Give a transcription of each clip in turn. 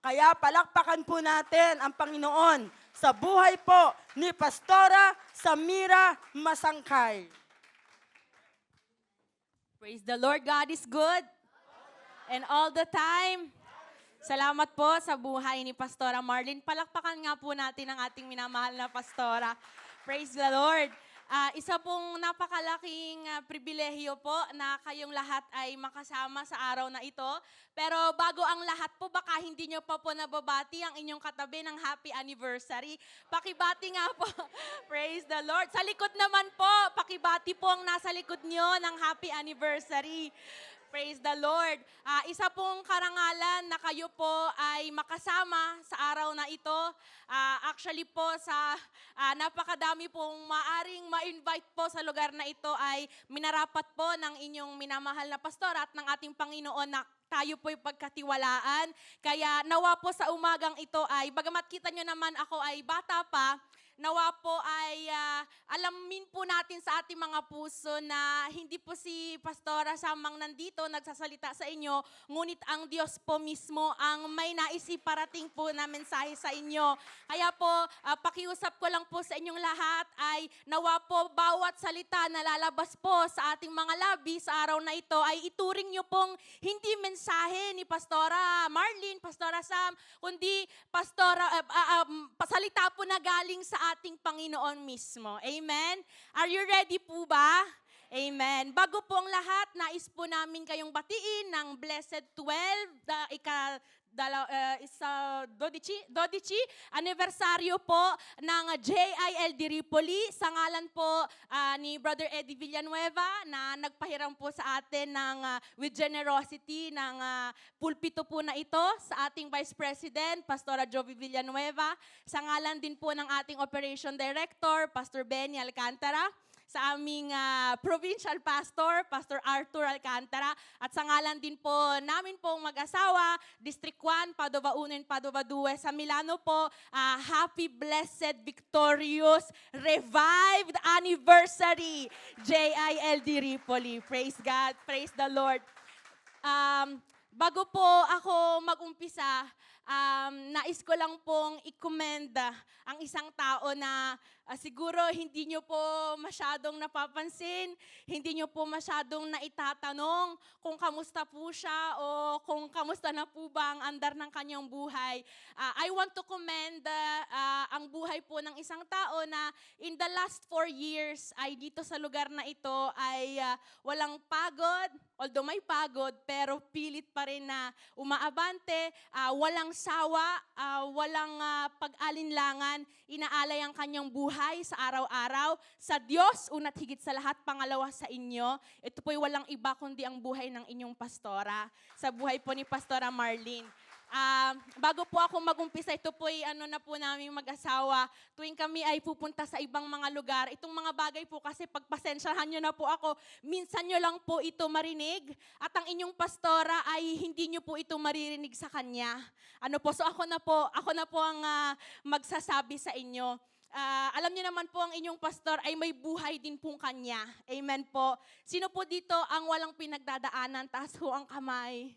Kaya palakpakan po natin ang Panginoon sa buhay po ni Pastora Samira Masangkay. Praise the Lord, God is good. And all the time. Salamat po sa buhay ni Pastora Marlene. Palakpakan nga po natin ang ating minamahal na Pastora. Praise the Lord. Isa pong napakalaking pribilehyo po na kayong lahat ay makasama sa araw na ito. Pero bago ang lahat po, baka hindi nyo pa po nababati ang inyong katabi ng happy anniversary. Pakibati nga po. Praise the Lord. Sa likod naman po, pakibati po ang nasa likod nyo ng happy anniversary. Praise the Lord. Isa pong karangalan na kayo po ay makasama sa araw na ito. Actually po sa napakadami pong maaring ma-invite po sa lugar na ito ay minarapat po ng inyong minamahal na pastor at ng ating Panginoon na tayo po'y pagkatiwalaan. Kaya nawa po sa umagang ito ay, bagamat kita nyo naman ako ay bata pa, nawa po ay alamin po natin sa ating mga puso na hindi po si Pastora Samang nandito nagsasalita sa inyo, ngunit ang Diyos po mismo ang may nais iparating po na mensahe sa inyo. Kaya po, pakiusap ko lang po sa inyong lahat ay nawa po bawat salita na lalabas po sa ating mga labi sa araw na ito ay ituring nyo pong hindi mensahe ni Pastora Marlene, Pastora Sam, kundi salita po na galing sa ating Panginoon mismo. Amen? Are you ready po ba? Amen. Bago po ang lahat, nais po namin kayong batiin ng Blessed 12, Dodici, anibersaryo po ng JILD Ripoli sa ngalan po ni Brother Eddie Villanueva na nagpahiram po sa atin ng with generosity ng pulpito po na ito sa ating Vice President, Pastora Jovi Villanueva, sa ngalan din po ng ating Operation Director, Pastor Benny Alcantara, sa aming provincial pastor, Pastor Arthur Alcantara, at sa ngalan din po namin pong mag-asawa, District 1, Padova 1 and Padova 2, sa Milano po, happy, blessed, victorious, revived anniversary, JILD Ripoli. Praise God, praise the Lord. Bago po ako mag-umpisa, nais ko lang pong i-commend ang isang tao na siguro hindi nyo po masyadong napapansin, hindi nyo po masyadong naitatanong kung kamusta po siya o kung kamusta na po ba ang andar ng kanyang buhay. I want to commend ang buhay po ng isang tao na in the last 4 years ay dito sa lugar na ito ay walang pagod, although may pagod, pero pilit pa rin na umaabante, walang sawa, walang pag-alinlangan, inaalay ang kanyang buhay sa araw-araw. Sa Diyos, una't higit sa lahat, pangalawa sa inyo. Ito po'y walang iba kundi ang buhay ng inyong pastora. Sa buhay po ni Pastora Marlene. Bago po ako mag-umpisa, ito po'y na po namin mag-asawa. Tuwing kami ay pupunta sa ibang mga lugar, itong mga bagay po kasi pagpasensyahan nyo na po ako, minsan nyo lang po ito marinig at ang inyong pastora ay hindi nyo po ito maririnig sa kanya. So ako na po ang magsasabi sa inyo. Alam niyo naman po ang inyong pastor ay may buhay din pong kanya. Amen po. Sino po dito ang walang pinagdadaanan? Taas ho ang kamay.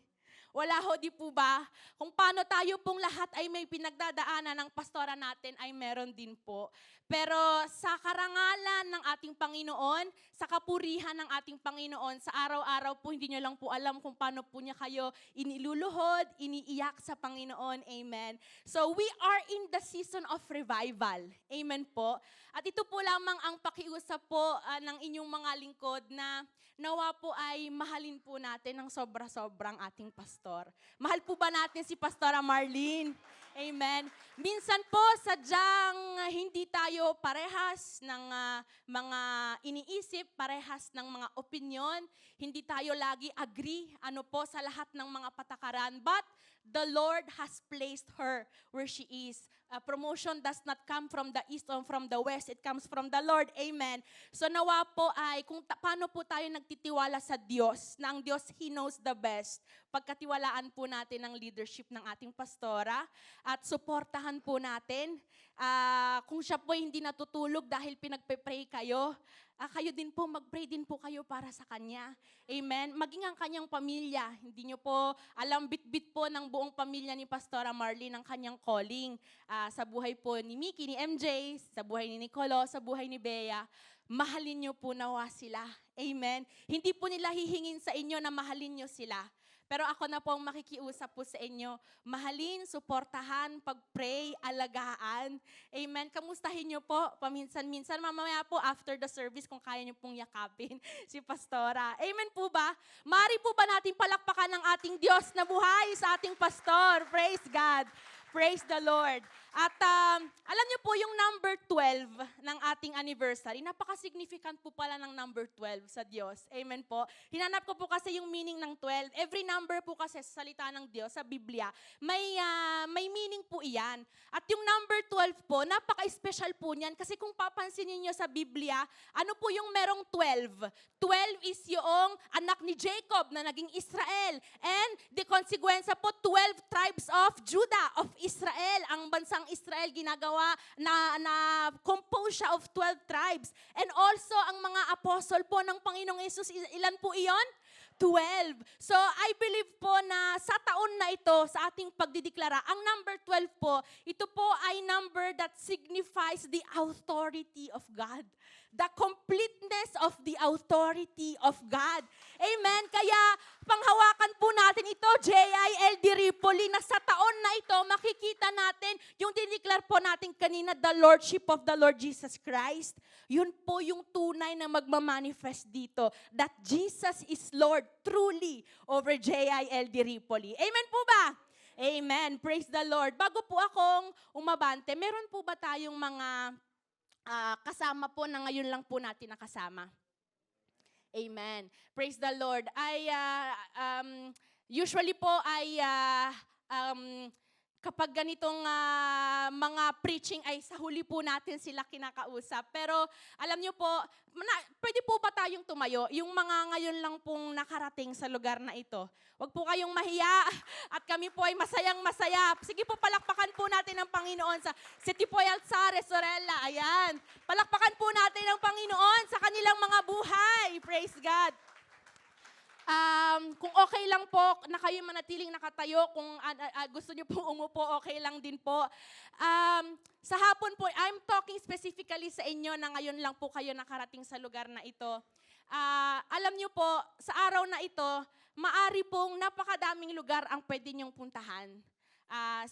Wala ho, di po ba? Kung paano tayo pong lahat ay may pinagdadaanan ng pastora natin ay meron din po. Pero sa karangalan ng ating Panginoon, sa kapurihan ng ating Panginoon, sa araw-araw po hindi nyo lang po alam kung paano po niya kayo iniluluhod, iniiyak sa Panginoon. Amen. So we are in the season of revival. Amen po. At ito po lamang ang pakiusap po ng inyong mga lingkod na nawa po ay mahalin po natin ng sobra-sobrang ating pastor. Mahal po ba natin si Pastora Marlene? Amen. Minsan po, sadyang hindi tayo parehas ng mga iniisip, parehas ng mga opinion, hindi tayo lagi agree sa lahat ng mga patakaran. But the Lord has placed her where she is promotion does not come from the east or from the west. It comes from the Lord. Amen. So nawa po ay kung paano po tayo nagtitiwala sa Diyos, na ang Diyos, He knows the best. Pagkatiwalaan po natin ang leadership ng ating pastora at suportahan po natin. Kung siya po hindi natutulog dahil pinagpe-pray kayo, kayo din po, mag-pray din po kayo para sa Kanya. Amen. Maging ang kanyang pamilya. Hindi nyo po alam, bit-bit po ng buong pamilya ni Pastora Marlene ang kanyang calling. Sa buhay po ni Mickey, ni MJ, sa buhay ni Nicolo, sa buhay ni Bea. Mahalin nyo po nawa sila. Amen. Hindi po nila hihingin sa inyo na mahalin nyo sila. Pero ako na po ang makikiusap po sa inyo. Mahalin, suportahan, pag-pray, alagaan. Amen. Kamustahin nyo po paminsan-minsan. Mamaya po after the service kung kaya nyo pong yakapin si Pastora. Amen po ba? Mari po ba natin palakpakan ng ating Diyos na buhay sa ating pastor? Praise God. Praise the Lord. At alam niyo po yung number 12 ng ating anniversary, napaka-significant po pala ng number 12 sa Diyos. Amen po. Hinanap ko po kasi yung meaning ng 12. Every number po kasi sa salita ng Diyos, sa Biblia, may meaning po iyan. At yung number 12 po, napaka-special po niyan kasi kung papansinin niyo sa Biblia, ano po yung merong 12? 12 is yung anak ni Jacob na naging Israel. And the consequence po, 12 tribes of Judah, of Israel. Ang bansang Israel ginagawa na compose siya of 12 tribes. And also, ang mga apostle po ng Panginoong Yesus, ilan po iyon? 12. So, I believe po na sa taon na ito, sa ating pagdideklara, ang number 12 po, ito po ay number that signifies the authority of God. The completeness of the authority of God. Amen? Kaya, panghawakan po natin ito, JILD Ripoli, na sa taon na ito, makikita natin yung dineclare po natin kanina, the Lordship of the Lord Jesus Christ. Yun po yung tunay na magmamanifest dito, that Jesus is Lord truly over JILD Ripoli. Amen po ba? Amen. Praise the Lord. Bago po akong umabante, meron po ba tayong mga kasama po na ngayon lang po natin nakasama? Amen. Praise the Lord. Usually po kapag ganitong mga preaching ay sa huli po natin sila kinakausap. Pero alam niyo po, pwede po ba tayong tumayo? Yung mga ngayon lang pong nakarating sa lugar na ito. Huwag po kayong mahiya at kami po ay masayang-masaya. Sige po, palakpakan po natin ang Panginoon sa Sitipoy Alzares, Sorella. Ayan. Palakpakan po natin ang Panginoon sa kanilang mga buhay. Praise God. Kung okay lang po na kayo manatiling nakatayo, kung gusto niyo po umupo, okay lang din po. Sa hapon po, I'm talking specifically sa inyo na ngayon lang po kayo nakarating sa lugar na ito. Alam niyo po, sa araw na ito, maari pong napakadaming lugar ang pwede niyong puntahan.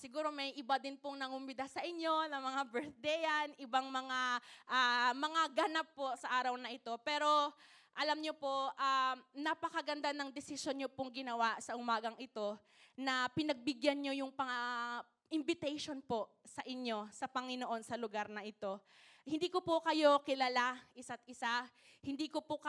Siguro may iba din pong nangumbida sa inyo na mga birthdayan, ibang mga ganap po sa araw na ito. Pero alam niyo po, napakaganda ng desisyon niyo pong ginawa sa umagang ito na pinagbigyan niyo yung invitation po sa inyo, sa Panginoon sa lugar na ito. Hindi ko po kayo kilala isa't isa. Hindi ko po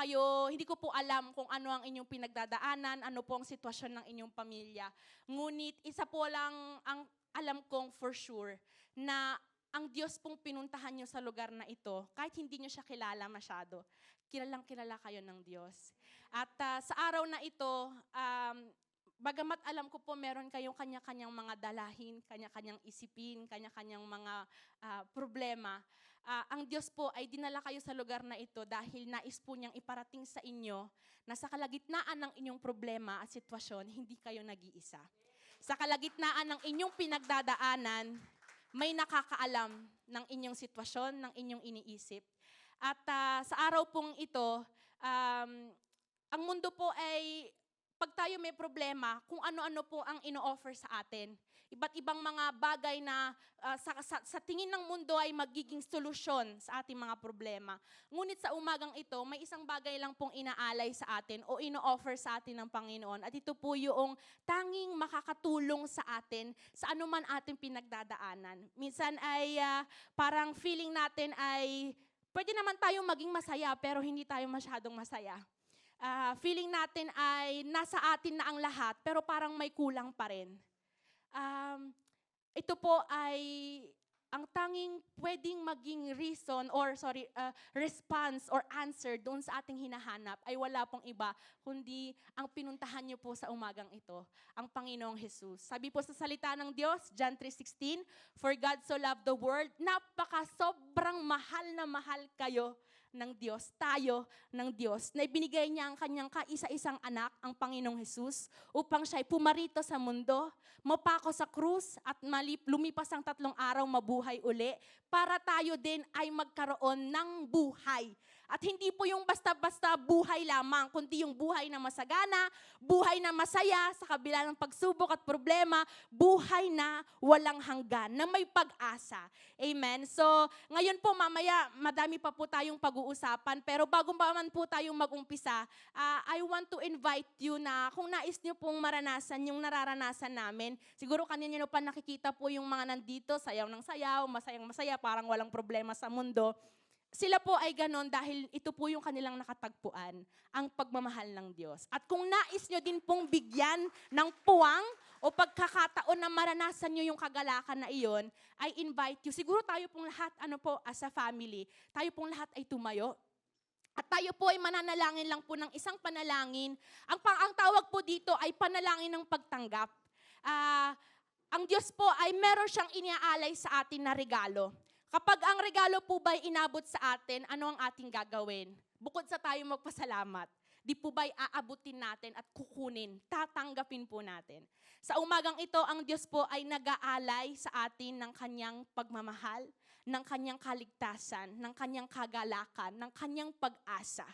alam kung ano ang inyong pinagdadaanan, ano po ang sitwasyon ng inyong pamilya. Ngunit isa po lang ang alam kong for sure na ang Diyos pong pinuntahan nyo sa lugar na ito, kahit hindi nyo siya kilala masyado, kilalang kilala kayo ng Diyos. At sa araw na ito, bagamat alam ko po meron kayong kanya-kanyang mga dalahin, kanya-kanyang isipin, kanya-kanyang mga problema, ang Diyos po ay dinala kayo sa lugar na ito dahil nais po niyang iparating sa inyo na sa kalagitnaan ng inyong problema at sitwasyon, hindi kayo nag-iisa. Sa kalagitnaan ng inyong pinagdadaanan, may nakakaalam ng inyong sitwasyon, ng inyong iniisip. At sa araw pong ito, ang mundo po ay, pag tayo may problema, kung ano-ano po ang ino-offer sa atin. Iba't ibang mga bagay na sa tingin ng mundo ay magiging solusyon sa ating mga problema. Ngunit sa umagang ito, may isang bagay lang pong inaalay sa atin o ino-offer sa atin ng Panginoon. At ito po yung tanging makakatulong sa atin sa anuman ating pinagdadaanan. Minsan ay parang feeling natin ay pwede naman tayong maging masaya pero hindi tayo masyadong masaya. Feeling natin ay nasa atin na ang lahat pero parang may kulang pa rin. Ito po ay ang tanging pwedeng maging response or answer doon sa ating hinahanap ay wala pong iba, kundi ang pinuntahan niyo po sa umagang ito, ang Panginoong Jesus. Sabi po sa salita ng Diyos, John 3:16, "For God so loved the world," sobrang mahal na mahal kayo ng Diyos, tayo ng Diyos, na ibinigay niya ang kanyang kaisa-isang anak, ang Panginoong Jesus, upang siya'y pumarito sa mundo, mapako sa krus, at lumipas ang 3 araw mabuhay uli, para tayo din ay magkaroon ng buhay. At hindi po yung basta-basta buhay lamang, kundi yung buhay na masagana, buhay na masaya sa kabila ng pagsubok at problema, buhay na walang hanggan, na may pag-asa. Amen? So, ngayon po mamaya, madami pa po tayong pag-uusapan, pero bago pa man po tayong mag-umpisa, I want to invite you na kung nais nyo pong maranasan yung nararanasan namin, siguro kanina nyo pa nakikita po yung mga nandito, sayaw ng sayaw, masayang masaya, parang walang problema sa mundo. Sila po ay ganon dahil ito po yung kanilang nakatagpuan, ang pagmamahal ng Diyos. At kung nais nyo din pong bigyan ng puwang o pagkakataon na maranasan nyo yung kagalakan na iyon, I invite you. Siguro tayo pong lahat, as a family, tayo pong lahat ay tumayo. At tayo po ay mananalangin lang po ng isang panalangin. Ang tawag po dito ay panalangin ng pagtanggap. Ang Diyos po ay meron siyang iniaalay sa atin na regalo. Kapag ang regalo po ba'y inabot sa atin, ano ang ating gagawin? Bukod sa tayo magpasalamat, di po ba'y aabutin natin at kukunin, tatanggapin po natin. Sa umagang ito, ang Diyos po ay nag-aalay sa atin ng kanyang pagmamahal, ng kanyang kaligtasan, ng kanyang kagalakan, ng kanyang pag-asa.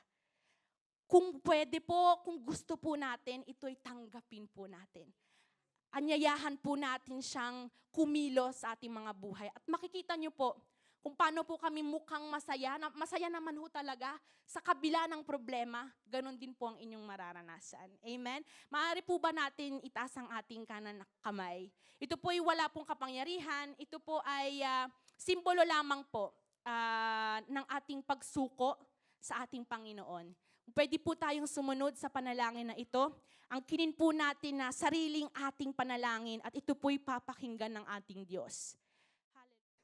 Kung pwede po, kung gusto po natin, ito'y tanggapin po natin. Anyayahan po natin siyang kumilos sa ating mga buhay. At makikita niyo po kung paano po kami mukhang masaya. Masaya naman ho talaga sa kabila ng problema. Ganon din po ang inyong mararanasan. Amen? Maaari po ba natin itaas ang ating kanan na kamay? Ito po ay wala pong kapangyarihan. Ito po ay simbolo lamang po ng ating pagsuko sa ating Panginoon. Pwede po tayong sumunod sa panalangin na ito. Ang kinin po natin na sariling ating panalangin at ito po'y papakinggan ng ating Diyos.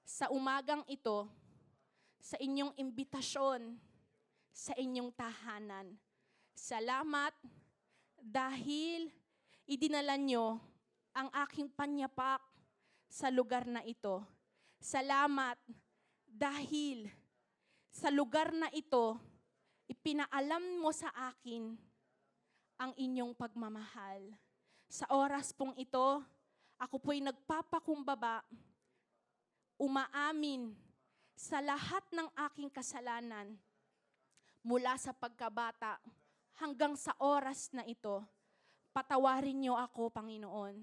Sa umagang ito, sa inyong imbitasyon, sa inyong tahanan, salamat dahil idinala nyo ang aking panyapak sa lugar na ito. Salamat dahil sa lugar na ito, ipinaalam mo sa akin ang inyong pagmamahal. Sa oras pong ito, ako po'y nagpapakumbaba, umaamin sa lahat ng aking kasalanan mula sa pagkabata hanggang sa oras na ito. Patawarin niyo ako, Panginoon.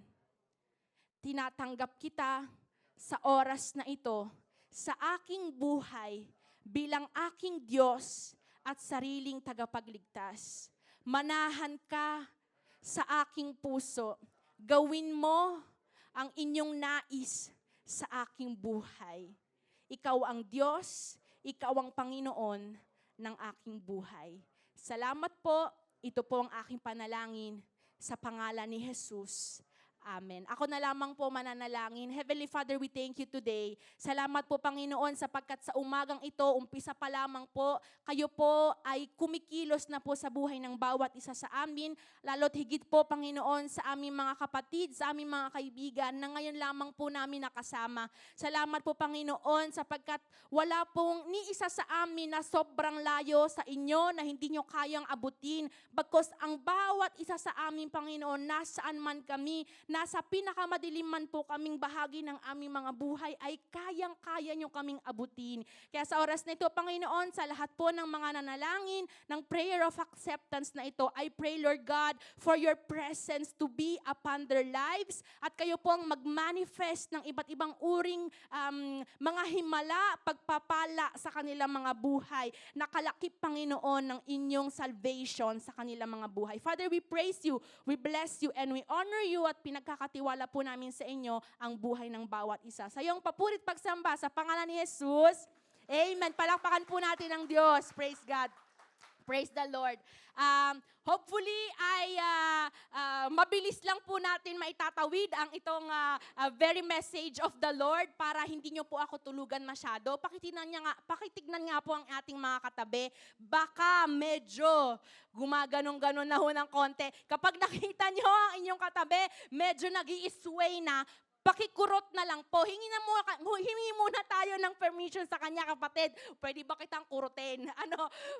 Tinatanggap kita sa oras na ito, sa aking buhay bilang aking Diyos at sariling tagapagligtas. Manahan ka sa aking puso. Gawin mo ang inyong nais sa aking buhay. Ikaw ang Diyos, ikaw ang Panginoon ng aking buhay. Salamat po. Ito po ang aking panalangin sa pangalan ni Jesus. Amen. Ako na lamang po mananalangin. Heavenly Father, we thank you today. Salamat po, Panginoon, sapagkat sa umagang ito, umpisa pa lamang po, kayo po ay kumikilos na po sa buhay ng bawat isa sa amin, lalo't higit po, Panginoon, sa aming mga kapatid, sa aming mga kaibigan, na ngayon lamang po namin nakasama. Salamat po, Panginoon, sapagkat wala pong ni isa sa amin na sobrang layo sa inyo, na hindi nyo kayang abutin, bagkus ang bawat isa sa amin, Panginoon, nasaan man kami, nasa pinakamadilim man po kaming bahagi ng aming mga buhay, ay kayang-kaya nyo kaming abutin. Kaya sa oras na ito, Panginoon, sa lahat po ng mga nanalangin, ng prayer of acceptance na ito, I pray, Lord God, for your presence to be upon their lives, at kayo po ang mag-manifest ng iba't ibang uring mga himala, pagpapala sa kanilang mga buhay, nakalakip, Panginoon, ng inyong salvation sa kanilang mga buhay. Father, we praise you, we bless you, and we honor you, at pinagkakatiwala po namin sa inyo ang buhay ng bawat isa. Sa iyong papurit pagsamba sa pangalan ni Jesus. Amen. Palakpakan po natin ang Diyos. Praise God. Praise the Lord. Hopefully ay mabilis lang po natin maitatawid ang itong very message of the Lord para hindi nyo po ako tulugan masyado. Pakitignan nga po ang ating mga katabi. Baka medyo gumaganong-ganon na ho ng konti. Kapag nakita nyo ang inyong katabi, medyo nag-i-sway na, pakikurot na lang po. Hingi muna tayo ng permission sa kanya, kapatid. Pwede ba kitang kurutin?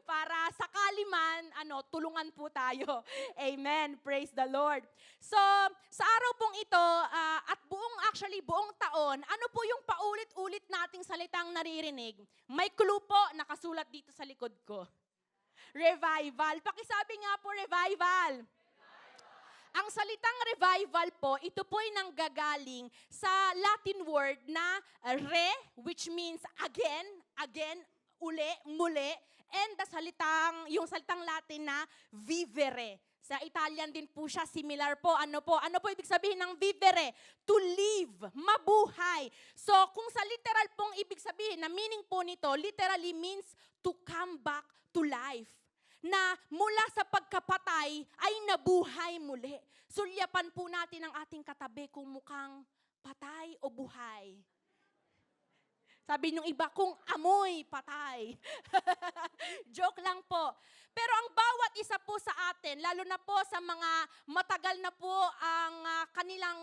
Para sakali man, tulungan po tayo. Amen. Praise the Lord. So, sa araw pong ito, at buong taon, ano po yung paulit-ulit nating salitang naririnig? May clue po, nakasulat dito sa likod ko. Revival. Pakisabi nga po, revival. Ang salitang revival po, ito po ay nanggagaling sa Latin word na re, which means again, uli, muli, and yung salitang Latin na vivere. Sa Italian din po siya, similar po. Ano po ibig sabihin ng vivere? To live, mabuhay. So, kung sa literal pong ibig sabihin, na meaning po nito, literally means to come back to life. Na mula sa pagkapatay ay nabuhay muli. Sulyapan po natin ang ating katabi kung mukhang patay o buhay. Sabi nung iba, kung amoy patay. Joke lang po. Pero ang bawat isa po sa atin, lalo na po sa mga matagal na po ang kanilang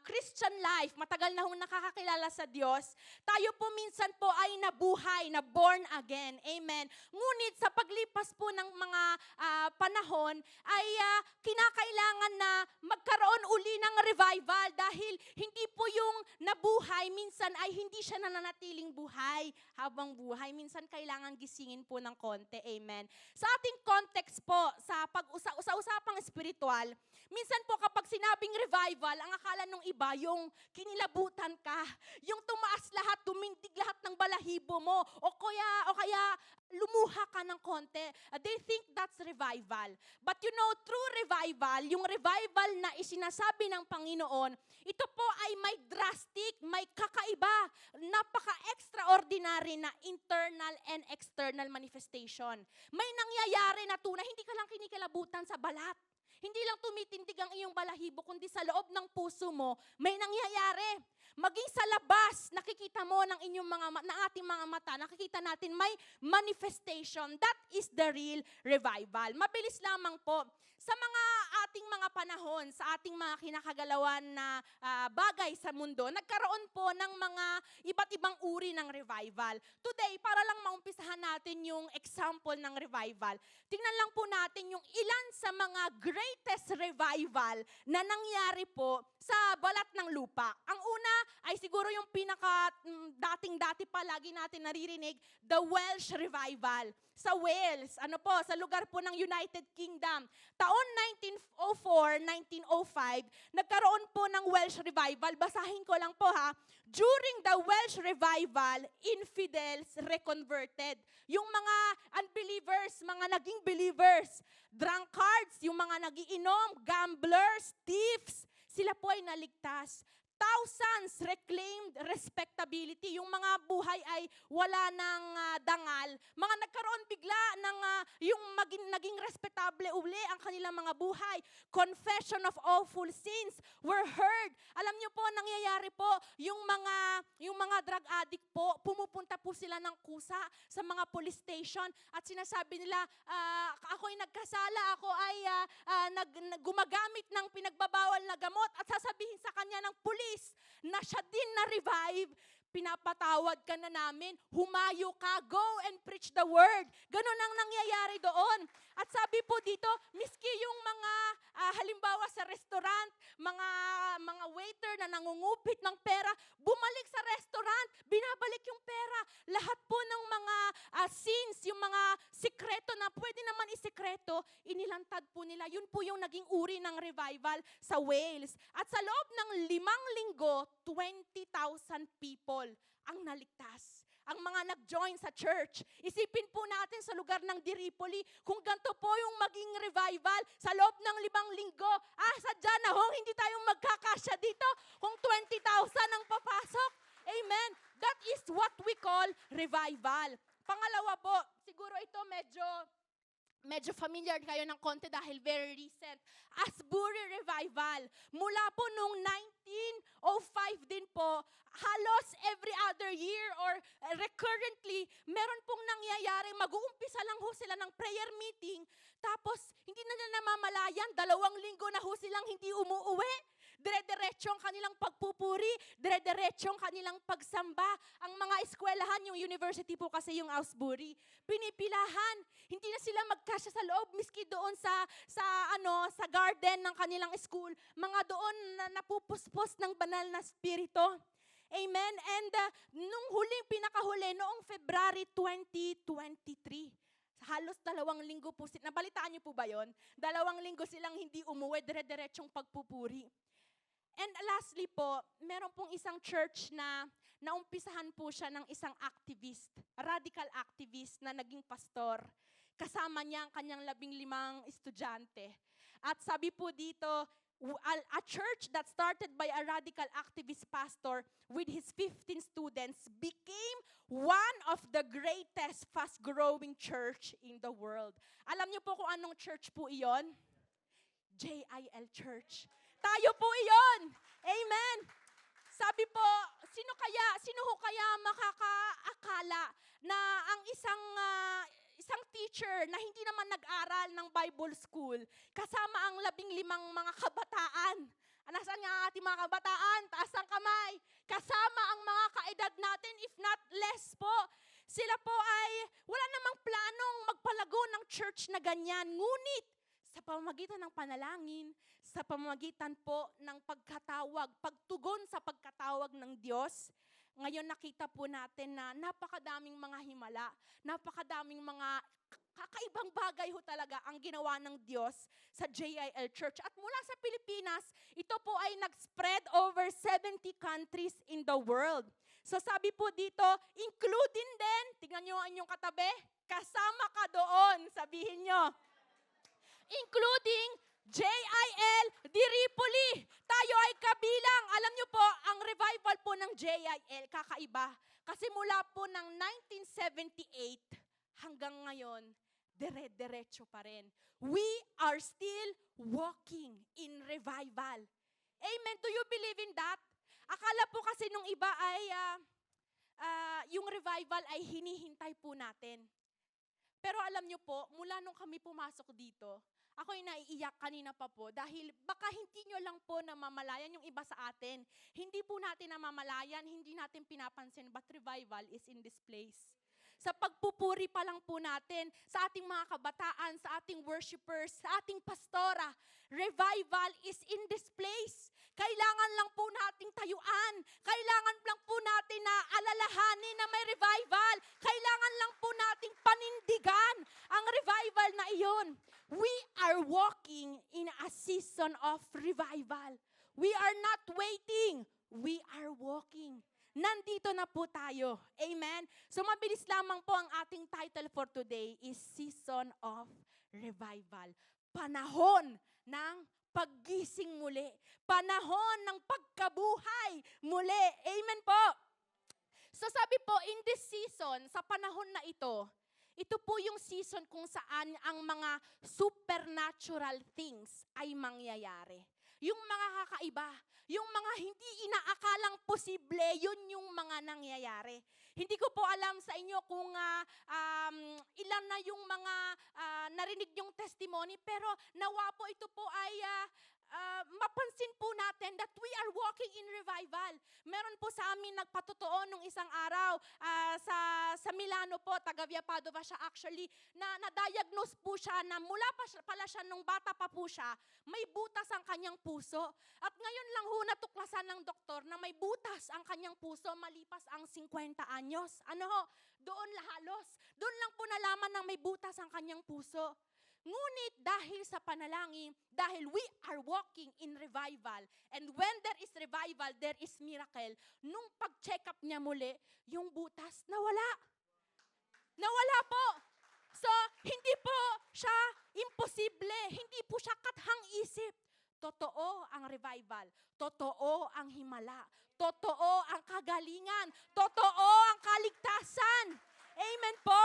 Christian life, matagal na hong nakakakilala sa Diyos, tayo po minsan po ay nabuhay, na born again. Amen. Ngunit sa paglipas po ng mga panahon, ay kinakailangan na magkaroon uli ng revival dahil hindi po yung nabuhay, minsan ay hindi siya nananatiling buhay habang buhay. Minsan kailangan gisingin po ng konti. Amen. Sa ating context po, sa usapang espiritual, minsan po kapag sinabing revival, ang akala nung iba, yung kinilabutan ka, yung tumaas lahat, tumindig lahat ng balahibo mo, o kaya lumuha ka ng konti. They think that's revival. But you know, true revival, yung revival na isinasabi ng Panginoon, ito po ay may drastic, may kakaiba, napaka-extraordinary na internal and external manifestation. May nangyayari na tunay, hindi ka lang kinikilabutan sa balat. Hindi lang tumitindig ang iyong balahibo, kundi sa loob ng puso mo, may nangyayari. Maging sa labas, nakikita mo ng ating mga mata, nakikita natin may manifestation. That is the real revival. Mabilis lamang po. Sa mga ating mga panahon, sa ating mga kinakagalawan na bagay sa mundo, nagkaroon po ng mga iba't ibang uri ng revival. Today, para lang maumpisahan natin yung example ng revival, tingnan lang po natin yung ilan sa mga greatest revival na nangyari po sa balat ng lupa. Ang una ay siguro yung dating-dati pa lagi natin naririnig, the Welsh revival. Sa Wales, sa lugar po ng United Kingdom. Taon 1904-1905, nagkaroon po ng Welsh revival. Basahin ko lang po ha. During the Welsh revival, infidels reconverted. Yung mga unbelievers, mga naging believers, drunkards, yung mga nagiinom, gamblers, thieves, sila po ay naligtas. Thousands reclaimed respectability. Yung mga buhay ay wala ng dangal. Mga nagkaroon bigla ng yung naging respectable uli ang kanilang mga buhay. Confession of awful sins were heard. Alam niyo po, nangyayari po, yung mga drug addict po, pumupunta po sila ng kusa sa mga police station at sinasabi nila, ako'y nagkasala, ako ay gumagamit ng pinagbabawal na gamot at sasabihin sa kanya ng police na siya din na-revive, pinapatawad ka na namin, humayo ka, go and preach the word. Ganun ang nangyayari doon. At sabi po dito, miski yung mga halimbawa sa restaurant, mga waiter na nangungupit ng pera, bumalik sa restaurant, binabalik yung pera. Lahat po ng mga sins, yung mga sikreto na pwede naman isikreto, inilantad po nila. Yun po yung naging uri ng revival sa Wales. At sa loob ng 5 linggo, 20,000 people ang naligtas. Ang mga nag-join sa church. Isipin po natin sa lugar ng Diripoli, kung ganito po yung maging revival sa loob ng 5 linggo, sadya na ho, hindi tayo magkakasya dito kung 20,000 ang papasok. Amen. That is what we call revival. Pangalawa po, siguro ito medyo medyo familiar kayo ng konti dahil very recent. Asbury Revival. Mula po nung 1905 din po, halos every other year or recurrently, meron pong nangyayari, mag-uumpisa lang ho sila ng prayer meeting, tapos hindi na nila namamalayan, 2 linggo na ho silang hindi umuuwi. Dire-diretso ang kanilang pagpupuri, dire-diretso ang kanilang pagsamba. Ang mga eskwelahan, yung university po kasi yung Asbury, pinipilahan. Hindi na sila magkasya sa loob, miski doon sa garden ng kanilang school. Mga doon na napupuspos ng banal na spirito. Amen. And nung pinakahuli, noong February 2023, halos 2 linggo po, nabalitaan niyo po ba yon? 2 linggo silang hindi umuwi, dire-diretsong pagpupuri. And lastly po, meron pong isang church na naumpisahan po siya ng isang activist, radical activist na naging pastor. Kasama niya ang kanyang 15 estudyante. At sabi po dito, a church that started by a radical activist pastor with his 15 students became one of the greatest fast-growing church in the world. Alam niyo po kung anong church po iyon? JIL Church. Tayo po iyon. Amen. Sabi po, sino ho kaya makakaakala na ang isang teacher na hindi naman nag-aral ng Bible school, kasama ang 15 mga kabataan. Nasaan nga ating mga kabataan? Taas ang kamay. Kasama ang mga kaedad natin, if not less po. Sila po ay wala namang planong magpalago ng church na ganyan. Ngunit, sa pamamagitan ng panalangin, sa pamamagitan po ng pagtugon sa pagkatawag ng Diyos, ngayon nakita po natin na napakadaming mga himala, napakadaming mga kakaibang bagay ho talaga ang ginawa ng Diyos sa JIL Church. At mula sa Pilipinas, ito po ay nag-spread over 70 countries in the world. So sabi po dito, including din, tingnan nyo ang inyong katabi, kasama ka doon, sabihin nyo. Including JIL Diripoli. Tayo ay kabilang. Alam nyo po, ang revival po ng JIL, kakaiba. Kasi mula po ng 1978 hanggang ngayon, dire-diretso pa rin. We are still walking in revival. Amen. Do you believe in that? Akala po kasi nung iba ay, yung revival ay hinihintay po natin. Pero alam nyo po, mula nung kami pumasok dito, ako'y naiiyak kanina pa po dahil baka hindi nyo lang po namamalayan yung iba sa atin. Hindi po natin namamalayan, hindi natin pinapansin, but revival is in this place. Sa pagpupuri pa lang po natin, sa ating mga kabataan, sa ating worshipers, sa ating pastora, revival is in this place. Kailangan lang po nating tayuan. Kailangan lang po natin na alalahanin na may revival. Kailangan lang po nating panindigan ang revival na iyon. We are walking in a season of revival. We are not waiting. We are walking. Nandito na po tayo. Amen? So mabilis lamang po ang ating title for today is Season of Revival. Panahon ng paggising muli. Panahon ng pagkabuhay muli. Amen po. So sabi po, in this season, sa panahon na ito po yung season kung saan ang mga supernatural things ay mangyayari. Yung mga kakaiba, yung mga hindi inaakalang posible, yun yung mga nangyayari. Hindi ko po alam sa inyo kung ilan na yung mga narinig yung testimony, pero nawa po ito po ay mapansin po natin that we are walking in revival. Meron po sa amin nagpatotoo nung isang araw sa Milano po, taga Via Padova siya actually, na na-diagnose po siya na mula pala siya nung bata pa po siya, may butas ang kanyang puso. At ngayon lang ho natuklasan ng doktor na may butas ang kanyang puso malipas ang 50 anyos. Doon halos. Doon lang po nalaman na may butas ang kanyang puso. Ngunit dahil sa panalangin, dahil we are walking in revival, and when there is revival, there is miracle, nung pag-check up niya muli, yung butas nawala. Nawala po. So, hindi po siya imposible, hindi po siya kathang isip. Totoo ang revival, totoo ang himala, totoo ang kagalingan, totoo ang kaligtasan. Amen po.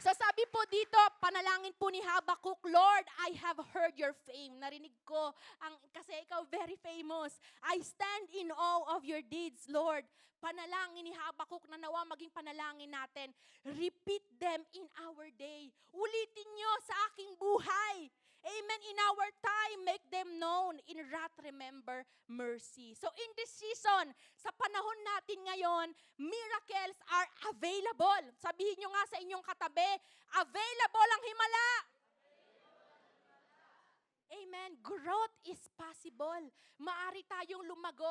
So sabi po dito, panalangin po ni Habakkuk, Lord, I have heard your fame. Narinig ko, kasi ikaw very famous. I stand in awe of your deeds, Lord. Panalangin ni Habakkuk na nawa maging panalangin natin. Repeat them in our day. Ulitin nyo sa aking buhay. Amen. In our time, make them known. In wrath, remember mercy. So in this season, sa panahon natin ngayon, miracles are available. Sabihin nyo nga sa inyong katabi, available ang himala. Amen. Growth is possible. Maari tayong lumago.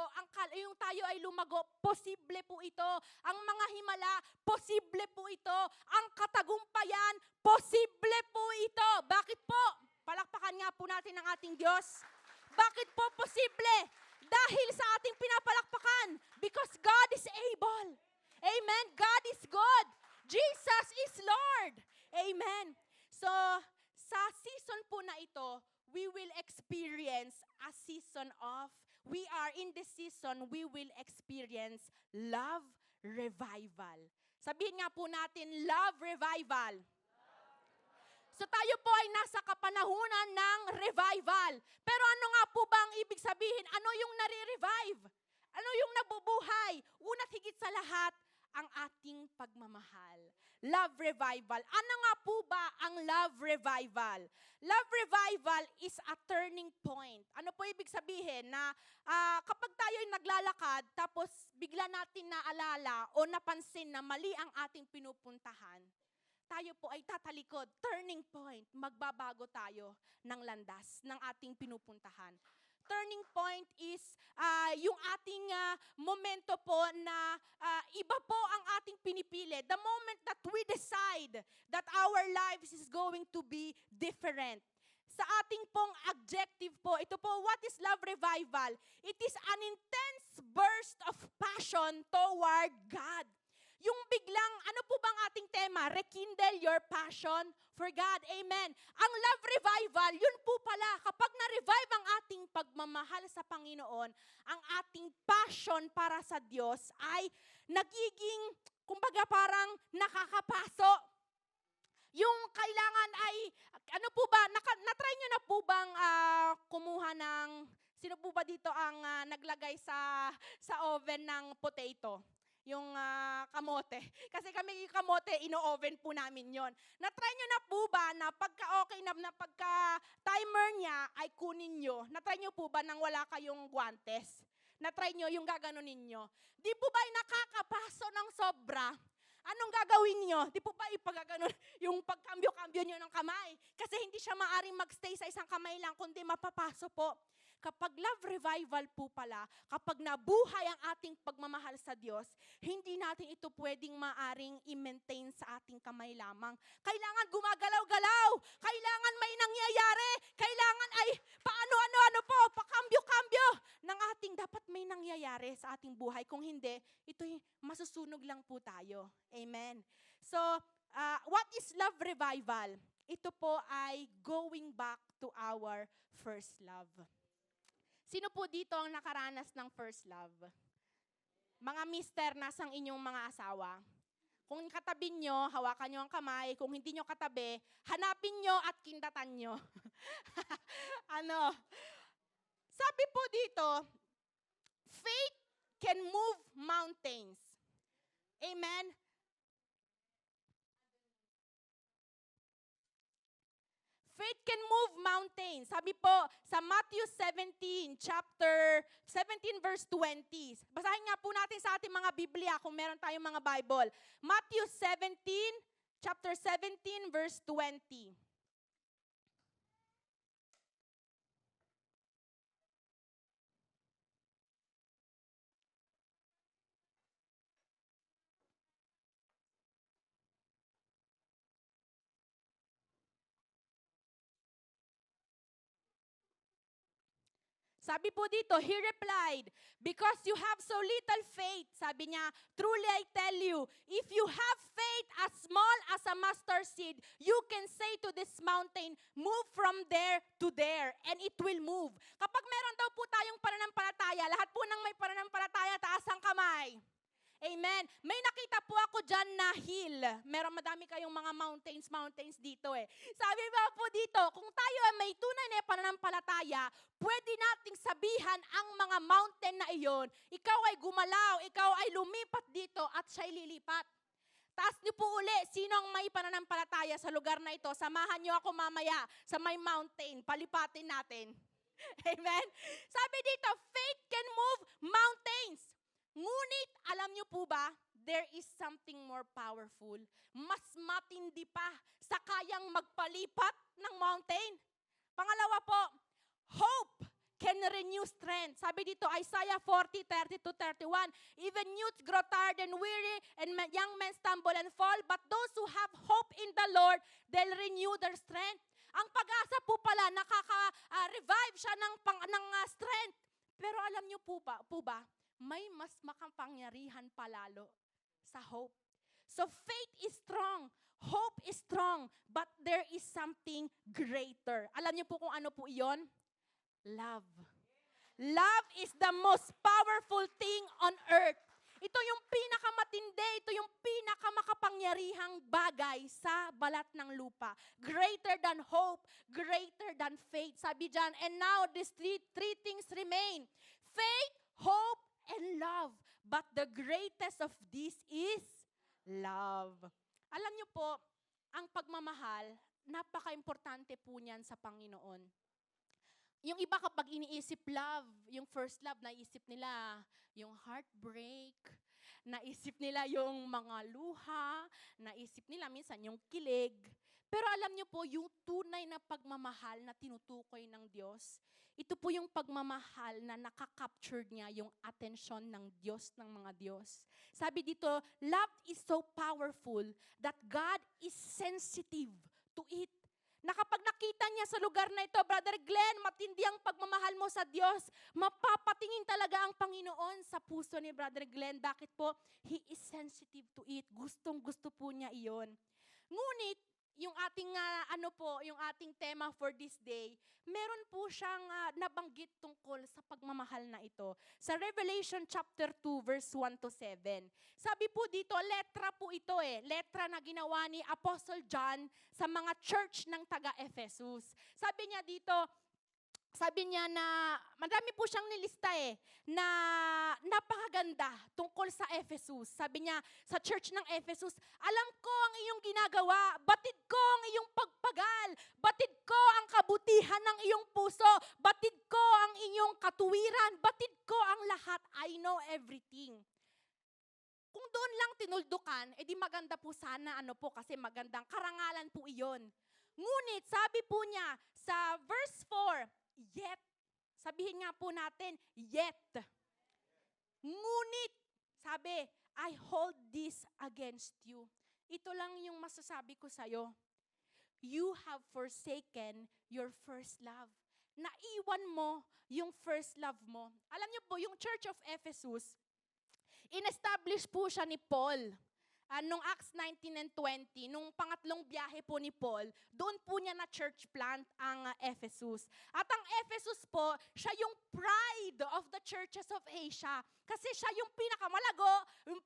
Yung tayo ay lumago, posible po ito. Ang mga himala, posible po ito. Ang katagumpayan, posible po ito. Bakit po? Palakpakan nga po natin ang ating Diyos. Bakit po posible? Dahil sa ating pinapalakpakan. Because God is able. Amen. God is good. Jesus is Lord. Amen. So, sa season po na ito, we will experience a season of, we are in this season, we will experience love revival. Sabihin nga po natin, love revival. So tayo po ay nasa kapanahunan ng revival. Pero ano nga po ba ang ibig sabihin? Ano yung nare-revive? Ano yung nabubuhay? Una't higit sa lahat, ang ating pagmamahal. Love revival. Ano nga po ba ang love revival? Love revival is a turning point. Ano po ibig sabihin? Na kapag tayo ay naglalakad, tapos bigla natin naalala o napansin na mali ang ating pinupuntahan, tayo po ay tatalikod, turning point, magbabago tayo ng landas ng ating pinupuntahan. Turning point is yung ating momento po na iba po ang ating pinipili. The moment that we decide that our lives is going to be different. Sa ating pong objective po, ito po, what is love revival? It is an intense burst of passion toward God. Yung biglang, ano po bang ating tema? Rekindle your passion for God. Amen. Ang love revival, yun po pala, kapag na-revive ang ating pagmamahal sa Panginoon, ang ating passion para sa Diyos ay nagiging, kumbaga parang nakakapaso. Yung kailangan ay, ano po ba, natry nyo na po bang kumuha ng, sino po ba dito ang naglagay sa oven ng potato? Yung kamote. Kasi kami yung kamote, ino-oven po namin yon. Na-try nyo na po ba na pagka okay na pagka timer niya ay kunin nyo? Na-try nyo po ba nang wala kayong guantes? Na-try nyo yung gaganunin nyo? Di po ba ay nakakapaso ng sobra? Anong gagawin nyo? Di po ba ipagaganon yung pagkambyo-kambyo nyo ng kamay? Kasi hindi siya maaring magstay sa isang kamay lang, kundi mapapaso po. Kapag love revival po pala, kapag nabuhay ang ating pagmamahal sa Diyos, hindi natin ito pwedeng maaring i-maintain sa ating kamay lamang. Kailangan gumagalaw-galaw. Kailangan may nangyayari. Kailangan ay paano-ano po, pakambyo-kambyo ng ating dapat may nangyayari sa ating buhay. Kung hindi, ito'y masusunog lang po tayo. Amen. So, what is love revival? Ito po ay going back to our first love. Sino po dito ang nakaranas ng first love? Mga mister, nasang inyong mga asawa? Kung katabi nyo, hawakan nyo ang kamay. Kung hindi nyo katabi, hanapin nyo at kindatan nyo. Sabi po dito, faith can move mountains. Amen? Faith can move mountains. Sabi po sa Matthew 17, chapter 17 verse 20. Basahin nga po natin sa ating mga Biblia kung meron tayong mga Bible. Matthew 17, chapter 17 verse 20. Sabi po dito, he replied, because you have so little faith, sabi niya, truly I tell you, if you have faith as small as a mustard seed, you can say to this mountain, move from there to there, and it will move. Kapag meron daw po tayong pananampalataya, lahat po ng may pananampalataya, taas ang kamay. Amen. May nakita po ako dyan na hill. Madami kayong mga mountains dito eh. Sabi ba po dito, kung tayo ay may tunay na pananampalataya, pwede nating sabihan ang mga mountain na iyon, ikaw ay gumalaw, ikaw ay lumipat dito at siya'y lilipat. Taas niyo po uli, sino ang may pananampalataya sa lugar na ito? Samahan niyo ako mamaya sa may mountain, palipatin natin. Amen? Sabi dito, faith can move mountains. Ngunit, alam niyo po ba, there is something more powerful. Mas matindi pa sa kayang magpalipat ng mountain. Pangalawa po, hope can renew strength. Sabi dito, Isaiah 40:30-31, even youths grow tired and weary, and young men stumble and fall, but those who have hope in the Lord, they'll renew their strength. Ang pag-asa po pala, nakaka-revive siya ng strength. Pero alam niyo po ba, may mas makapangyarihan palalo sa hope. So faith is strong, hope is strong, but there is something greater. Alam niyo po kung ano po iyon? Love. Love is the most powerful thing on earth. Ito yung pinakamatindi, ito yung pinakamakapangyarihang bagay sa balat ng lupa. Greater than hope, greater than faith. Sabi dyan, and now these three things remain. Faith, hope, and love. But the greatest of this is love. Alam niyo po, ang pagmamahal, napaka-importante po niyan sa Panginoon. Yung iba kapag iniisip love, yung first love, naisip nila yung heartbreak, naisip nila yung mga luha, naisip nila minsan yung kilig. Pero alam niyo po, yung tunay na pagmamahal na tinutukoy ng Diyos, ito po yung pagmamahal na nakakapture niya yung atensyon ng Diyos ng mga Diyos. Sabi dito, love is so powerful that God is sensitive to it. Na kapag nakita niya sa lugar na ito, Brother Glenn, matindi ang pagmamahal mo sa Diyos, mapapatingin talaga ang Panginoon sa puso ni Brother Glenn. Bakit po? He is sensitive to it. Gustong-gusto po niya iyon. Ngunit, yung ating yung ating tema for this day, meron po siyang nabanggit tungkol sa pagmamahal na ito. Sa Revelation chapter 2 verse 1 to 7. Sabi po dito, letra po ito letra na ginawa ni Apostle John sa mga church ng taga-Ephesus. Sabi niya na madami po siyang nilista na napakaganda tungkol sa Ephesus. Sabi niya sa church ng Ephesus, alam ko ang iyong ginagawa, batid ko ang iyong pagpagal, batid ko ang kabutihan ng iyong puso, batid ko ang iyong katuwiran, batid ko ang lahat. I know everything. Kung doon lang tinuldukan, edi maganda po sana kasi magandang karangalan po iyon. Ngunit sabi po niya sa verse 4, yet, sabihin nga po natin, yet. Ngunit, sabi, I hold this against you. Ito lang yung masasabi ko sa'yo. You have forsaken your first love. Naiwan mo yung first love mo. Alam niyo po, yung Church of Ephesus, in-establish po siya ni Paul. Nung Acts 19 and 20, nung pangatlong biyahe po ni Paul, doon po niya na church plant ang Ephesus. At ang Ephesus po, siya yung pride of the churches of Asia. Kasi siya yung pinakamalago, yung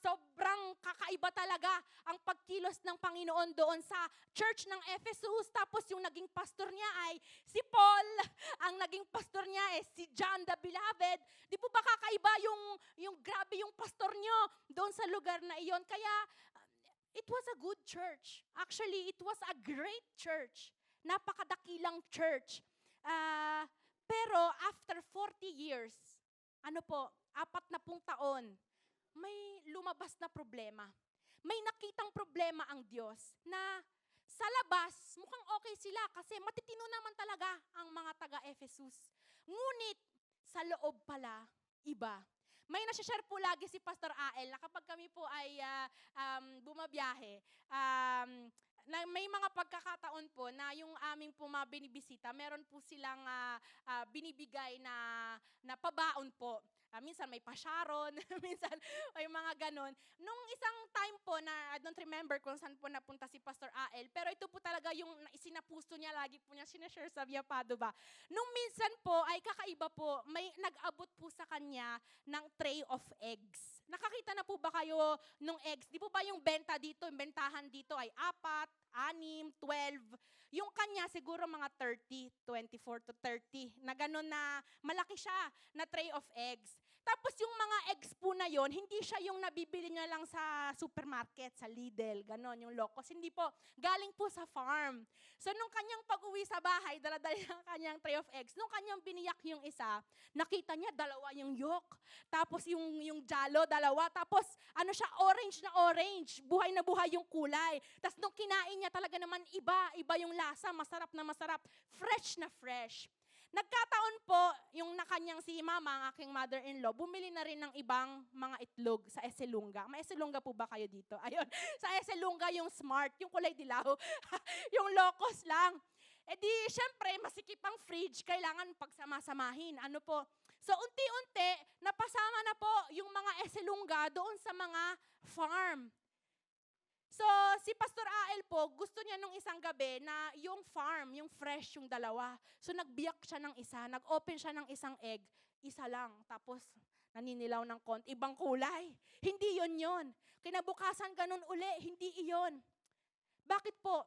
sobrang kakaiba talaga ang pagkilos ng Panginoon doon sa church ng Ephesus. Tapos yung naging pastor niya ay si Paul, ang naging pastor niya ay si John the Beloved. Di po ba kakaiba yung grabe yung pastor niyo doon sa lugar na iyon? Kaya, it was a good church. Actually, it was a great church. Napakadakilang church. Pero after 40 years, 40 taon, may lumabas na problema. May nakitang problema ang Diyos na sa labas, mukhang okay sila kasi matitino naman talaga ang mga taga-Ephesus. Ngunit, sa loob pala, iba. May nasi-share po lagi si Pastor Ael na kapag kami po ay bumabiyahe, na may mga pagkakataon po na yung aming po mga binibisita, meron po silang binibigay na pabaon po. Minsan may pasyaron, minsan may mga ganon. Nung isang time po na I don't remember kung saan po napunta si Pastor Ael, pero ito po talaga yung isinapusto niya, lagi po niya sinashare sa Via Padova. Nung minsan po ay kakaiba po, may nag-abot po sa kanya ng tray of eggs. Nakakita na po ba kayo nung eggs? Di po ba yung benta dito, yung bentahan dito ay 4, 6, 12. Yung kanya siguro mga 30, 24 to 30. Na gano'n na malaki siya na tray of eggs. Tapos yung mga eggs po na yon, hindi siya yung nabibili niya lang sa supermarket, sa Lidl, gano'n, yung Locos. Hindi po, galing po sa farm. So nung kanyang pag-uwi sa bahay, dala-dala yung kanyang tray of eggs. Nung kanyang biniyak yung isa, nakita niya dalawa yung yolk. Tapos yung jalo, dalawa. Tapos ano siya, orange na orange. Buhay na buhay yung kulay. Tapos nung kinain niya talaga naman iba yung lasa, masarap na masarap. Fresh na fresh. Nagkataon po, yung na kanyang si mama, ang aking mother-in-law, bumili na rin ng ibang mga itlog sa Eselunga. May Eselunga po ba kayo dito? Ayun, sa Eselunga yung smart, yung kulay dilaw, yung Locos lang. E di, syempre, masikip ang fridge, kailangan pagsama-samahin. Ano po? So, unti-unti, napasama na po yung mga Eselunga doon sa mga farm. So, si Pastor Ael po, gusto niya nung isang gabi na yung farm, yung fresh, yung dalawa. So, nagbiyak siya ng isa, nag-open siya ng isang egg, isa lang. Tapos, naninilaw ng konti, ibang kulay. Hindi yon. Kinabukasan ganun uli, hindi iyon. Bakit po?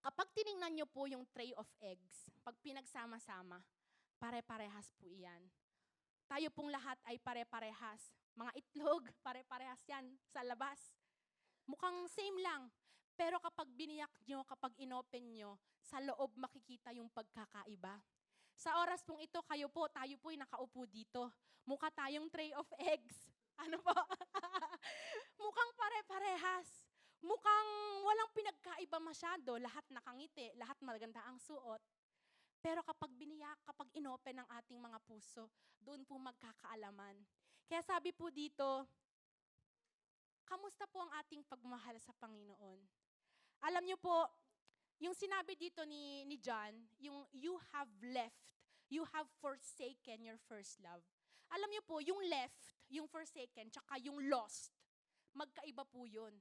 Kapag tiningnan niyo po yung tray of eggs, pag pinagsama-sama, pare-parehas po iyan. Tayo pong lahat ay pare-parehas. Mga itlog, pare-parehas yan sa labas. Mukhang same lang. Pero kapag biniyak nyo, kapag inopen nyo, sa loob makikita yung pagkakaiba. Sa oras pong ito, tayo po'y nakaupo dito. Mukha tayong tray of eggs. Ano po? Mukhang pare-parehas. Mukhang walang pinagkaiba masyado. Lahat nakangiti, lahat maganda ang suot. Pero kapag biniyak, kapag inopen ang ating mga puso, doon po magkakaalaman. Kaya sabi po dito, kamusta po ang ating pagmamahal sa Panginoon? Alam niyo po, yung sinabi dito ni John, yung you have left, you have forsaken your first love. Alam niyo po, yung left, yung forsaken, tsaka yung lost, magkaiba po yun.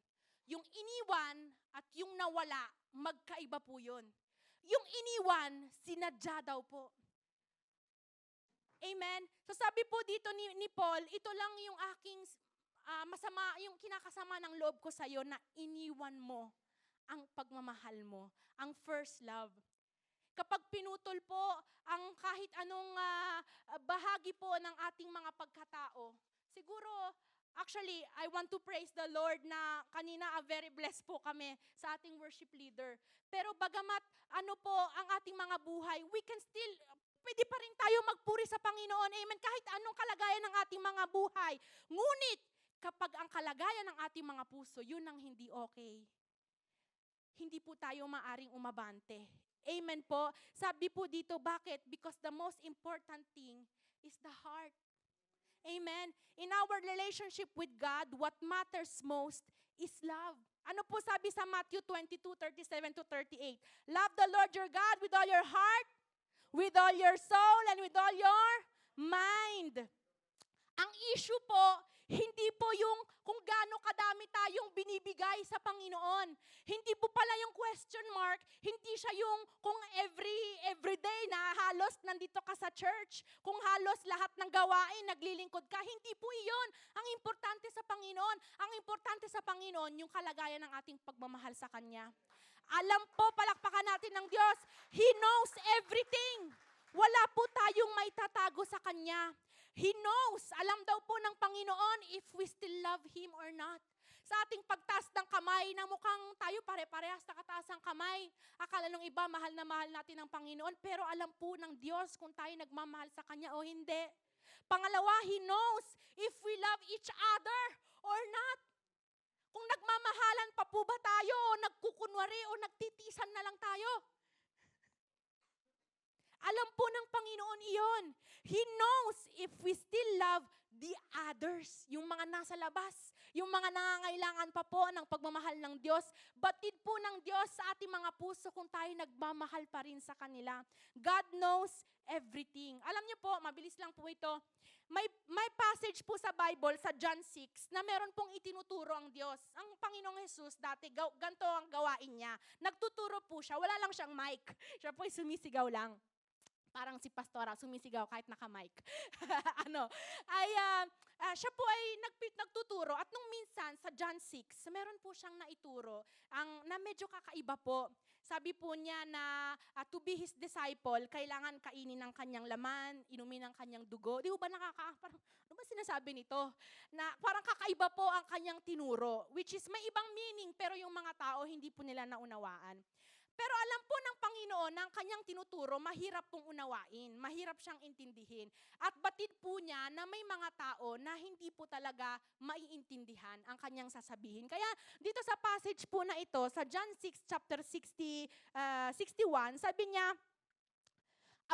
Yung iniwan at yung nawala, magkaiba po yun. Yung iniwan, sinadya daw po. Amen? So sabi po dito ni Paul, ito lang yung aking masama, yung kinakasama ng loob ko sa'yo na iniwan mo ang pagmamahal mo, ang first love. Kapag pinutol po ang kahit anong bahagi po ng ating mga pagkatao, siguro, actually, I want to praise the Lord na kanina very blessed po kami sa ating worship leader. Pero bagamat ano po ang ating mga buhay, we can still, pwede pa rin tayo magpuri sa Panginoon. Amen. Kahit anong kalagayan ng ating mga buhay. Ngunit, kapag ang kalagayan ng ating mga puso, yun ang hindi okay. Hindi po tayo maaring umabante. Amen po. Sabi po dito, bakit? Because the most important thing is the heart. Amen. In our relationship with God, what matters most is love. Ano po sabi sa Matthew 22:37 to 38? Love the Lord your God with all your heart, with all your soul, and with all your mind. Ang issue po, hindi po yung kung gaano kadami tayong binibigay sa Panginoon. Hindi po pala yung question mark, hindi siya yung kung every day na halos nandito ka sa church, kung halos lahat ng gawain naglilingkod ka, hindi po iyon. Ang importante sa Panginoon, ang importante sa Panginoon, yung kalagayan ng ating pagmamahal sa Kanya. Alam po, palakpakan natin ng Diyos, He knows everything. Wala po tayong may tatago sa Kanya. He knows, alam daw po ng Panginoon if we still love Him or not. Sa ating pagtaas ng kamay, na mukhang tayo pare-parehas na kataas ang kamay. Akala nung iba, mahal na mahal natin ang Panginoon, pero alam po ng Diyos kung tayo nagmamahal sa Kanya o hindi. Pangalawa, He knows if we love each other or not. Kung nagmamahalan pa po ba tayo o nagkukunwari o nagtitisan na lang tayo. Alam po ng Panginoon iyon. He knows if we still love the others, yung mga nasa labas, yung mga nangangailangan pa po ng pagmamahal ng Diyos. Batid po ng Diyos sa ating mga puso kung tayo nagmamahal pa rin sa kanila. God knows everything. Alam niyo po, mabilis lang po ito. May passage po sa Bible, sa John 6, na meron pong itinuturo ang Diyos. Ang Panginoong Jesus, dati, ganito ang gawain niya. Nagtuturo po siya, wala lang siyang mic. Siya po'y sumisigaw lang. parang si Pastora, sumisigaw kahit naka-mic. Siya po ay nagtuturo at nung minsan sa John 6, meron po siyang naituro na medyo kakaiba po. Sabi po niya na to be his disciple, kailangan kainin ng kanyang laman, inumin ng kanyang dugo. Di ba parang, ano ba sinasabi nito? Na parang kakaiba po ang kanyang tinuro, which is may ibang meaning pero yung mga tao hindi po nila naunawaan. Pero alam po ng Panginoon na ang kanyang tinuturo, mahirap pong unawain, mahirap siyang intindihin. At batid po niya na may mga tao na hindi po talaga maiintindihan ang kanyang sasabihin. Kaya dito sa passage po na ito, sa John 6, chapter 61, sabi niya,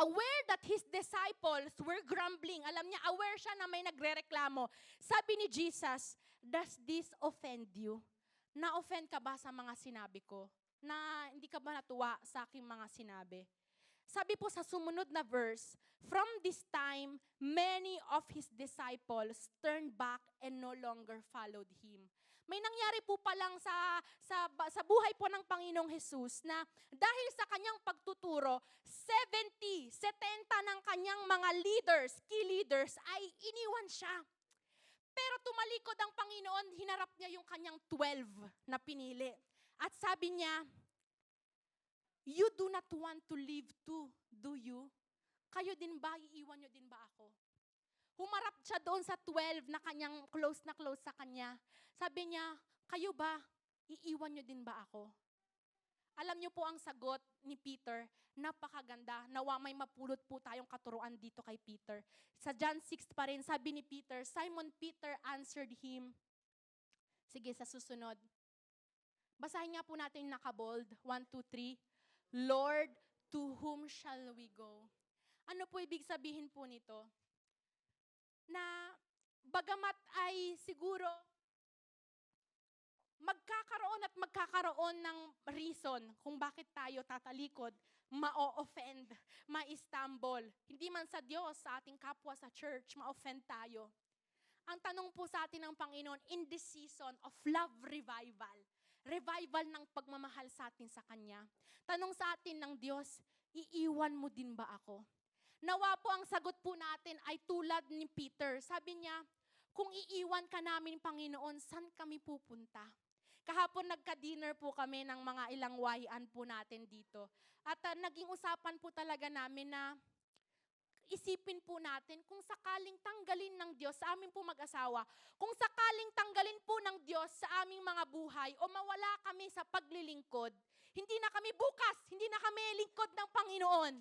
aware that his disciples were grumbling. Alam niya, aware siya na may nagrereklamo. Sabi ni Jesus, does this offend you? Na-offend ka ba sa mga sinabi ko? Na hindi ka ba natuwa sa aking mga sinabi? Sabi po sa sumunod na verse, from this time, many of his disciples turned back and no longer followed him. May nangyari po palang sa buhay po ng Panginoong Jesus na dahil sa kanyang pagtuturo, 70 ng kanyang mga leaders, key leaders, ay iniwan siya. Pero tumalikod ang Panginoon, hinarap niya yung kanyang 12 na pinili. At sabi niya, you do not want to live too, do you? Kayo din ba, iiwan niyo din ba ako? Humarap siya doon sa 12 na kanyang close na close sa kanya. Sabi niya, kayo ba, iiwan niyo din ba ako? Alam niyo po ang sagot ni Peter, napakaganda. Nawa may mapulot po tayong katuruan dito kay Peter. Sa John 6 pa rin, sabi ni Peter, Simon Peter answered him. Sige, sa susunod. Basahin nga po natin yung nakabold. 1, 2, 3. Lord, to whom shall we go? Ano po ibig sabihin po nito? Na bagamat ay siguro magkakaroon ng reason kung bakit tayo tatalikod, ma-offend, ma-stumble. Hindi man sa Diyos, sa ating kapwa sa church, ma-offend tayo. Ang tanong po sa atin ng Panginoon, in this season of love revival, revival ng pagmamahal sa atin sa Kanya. Tanong sa atin ng Diyos, iiwan mo din ba ako? Nawa po ang sagot po natin ay tulad ni Peter. Sabi niya, kung iiwan ka namin, Panginoon, saan kami pupunta? Kahapon nagka-dinner po kami ng mga ilang wahian po natin dito. At naging usapan po talaga namin na isipin po natin kung sakaling tanggalin ng Diyos sa aming po mag-asawa, kung sakaling tanggalin po ng Diyos sa aming mga buhay o mawala kami sa paglilingkod, hindi na kami bukas, hindi na kami lingkod ng Panginoon.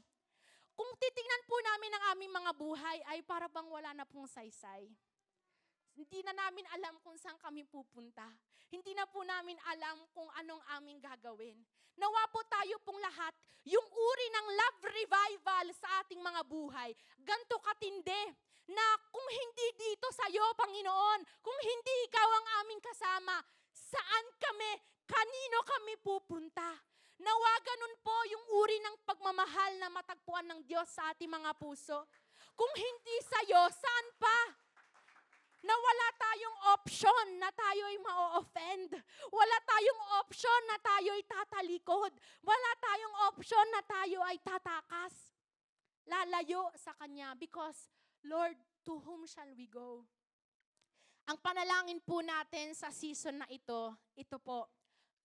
Kung titingnan po namin ang aming mga buhay ay para bang wala na pong saysay. Hindi na namin alam kung saan kami pupunta. Hindi na po namin alam kung anong aming gagawin. Nawa po tayo pong lahat, yung uri ng love revival sa ating mga buhay, ganito katindi, na kung hindi dito sa iyo, Panginoon, kung hindi ikaw ang aming kasama, saan kami, kanino kami pupunta? Nawa ganun po yung uri ng pagmamahal na matagpuan ng Diyos sa ating mga puso. Kung hindi sa iyo, saan pa? Na wala tayong option na tayo'y ma-offend. Wala tayong option na tayo'y tatalikod. Wala tayong option na tayo ay tatakas. Lalayo sa Kanya because, Lord, to whom shall we go? Ang panalangin po natin sa season na ito po,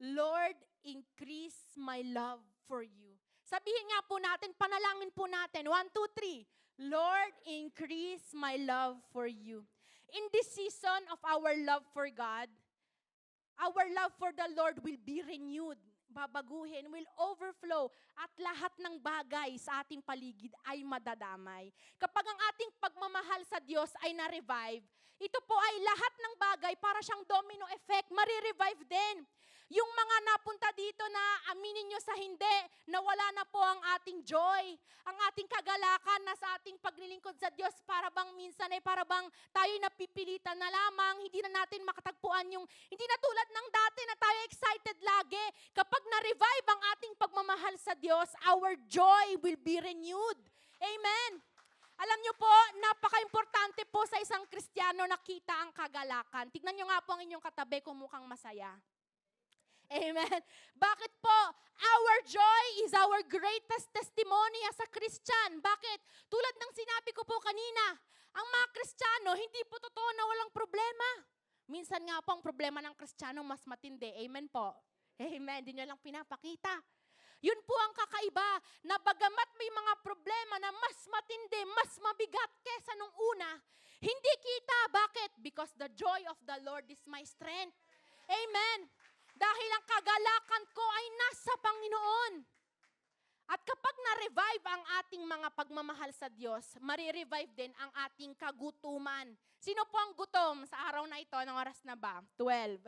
Lord, increase my love for you. Sabihin nga po natin, panalangin po natin, 1, 2, 3. Lord, increase my love for you. In this season of our love for God, our love for the Lord will be renewed, babaguhin, will overflow, at lahat ng bagay sa ating paligid ay madadamay. Kapag ang ating pagmamahal sa Diyos ay na-revive, ito po ay lahat ng bagay para siyang domino effect, marirevive din. Yung mga napunta dito na aminin nyo sa hindi, na wala na po ang ating joy, ang ating kagalakan na sa ating paglilingkod sa Diyos, para bang minsan ay para bang tayo napipilitan na lamang, hindi na natin makatagpuan yung, hindi na tulad ng dati na tayo excited lagi. Kapag na-revive ang ating pagmamahal sa Diyos, our joy will be renewed. Amen. Alam niyo po, napaka-importante po sa isang Kristiyano na kita ang kagalakan. Tignan niyo nga po ang inyong katabi kung mukhang masaya. Amen. Bakit po? Our joy is our greatest testimony as a Christian. Bakit? Tulad ng sinabi ko po kanina, ang mga Kristiyano, hindi po totoo na walang problema. Minsan nga po ang problema ng Kristiyano mas matindi. Amen po. Amen. Hindi nyo lang pinapakita. Yun po ang kakaiba, na bagamat may mga problema na mas matindi, mas mabigat kesa nung una, hindi kita. Bakit? Because the joy of the Lord is my strength. Amen. Dahil ang kagalakan ko ay nasa Panginoon. At kapag na-revive ang ating mga pagmamahal sa Diyos, marirevive din ang ating kagutuman. Sino po ang gutom sa araw na ito? Anong oras na ba? 12.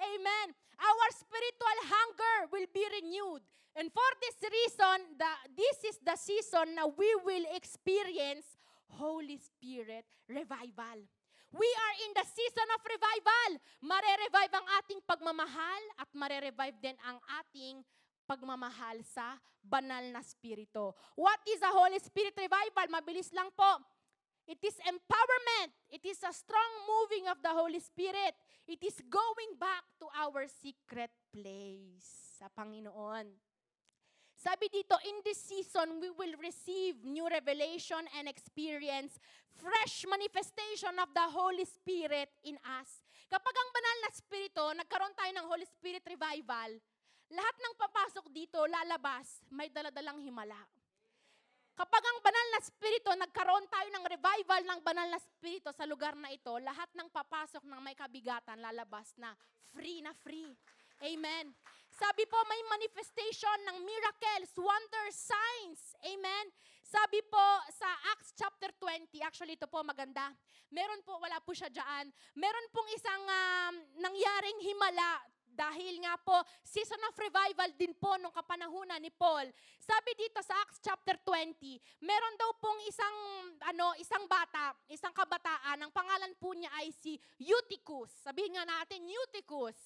Amen. Our spiritual hunger will be renewed. And for this reason, this is the season na we will experience Holy Spirit revival. We are in the season of revival. Mare-revive ang ating pagmamahal at mare-revive din ang ating pagmamahal sa banal na spirito. What is a Holy Spirit revival? Mabilis lang po. It is empowerment. It is a strong moving of the Holy Spirit. It is going back to our secret place sa Panginoon. Sabi dito, in this season, we will receive new revelation and experience fresh manifestation of the Holy Spirit in us. Kapag ang banal na spirito, nagkaroon tayo ng Holy Spirit revival, lahat ng papasok dito, lalabas, may daladalang himala. Kapag ang banal na spirito, nagkaroon tayo ng revival ng banal na spirito sa lugar na ito, lahat ng papasok ng may kabigatan, lalabas na free na free. Amen. Sabi po, may manifestation ng miracles, wonders, signs. Amen. Sabi po sa Acts chapter 20, actually ito po maganda. Meron po, wala po siya dyan. Meron pong isang nangyaring himala dahil nga po, season of revival din po nung kapanahunan ni Paul. Sabi dito sa Acts chapter 20, meron daw pong isang bata, isang kabataan, ang pangalan po niya ay si Eutychus. Sabihin nga natin, Eutychus.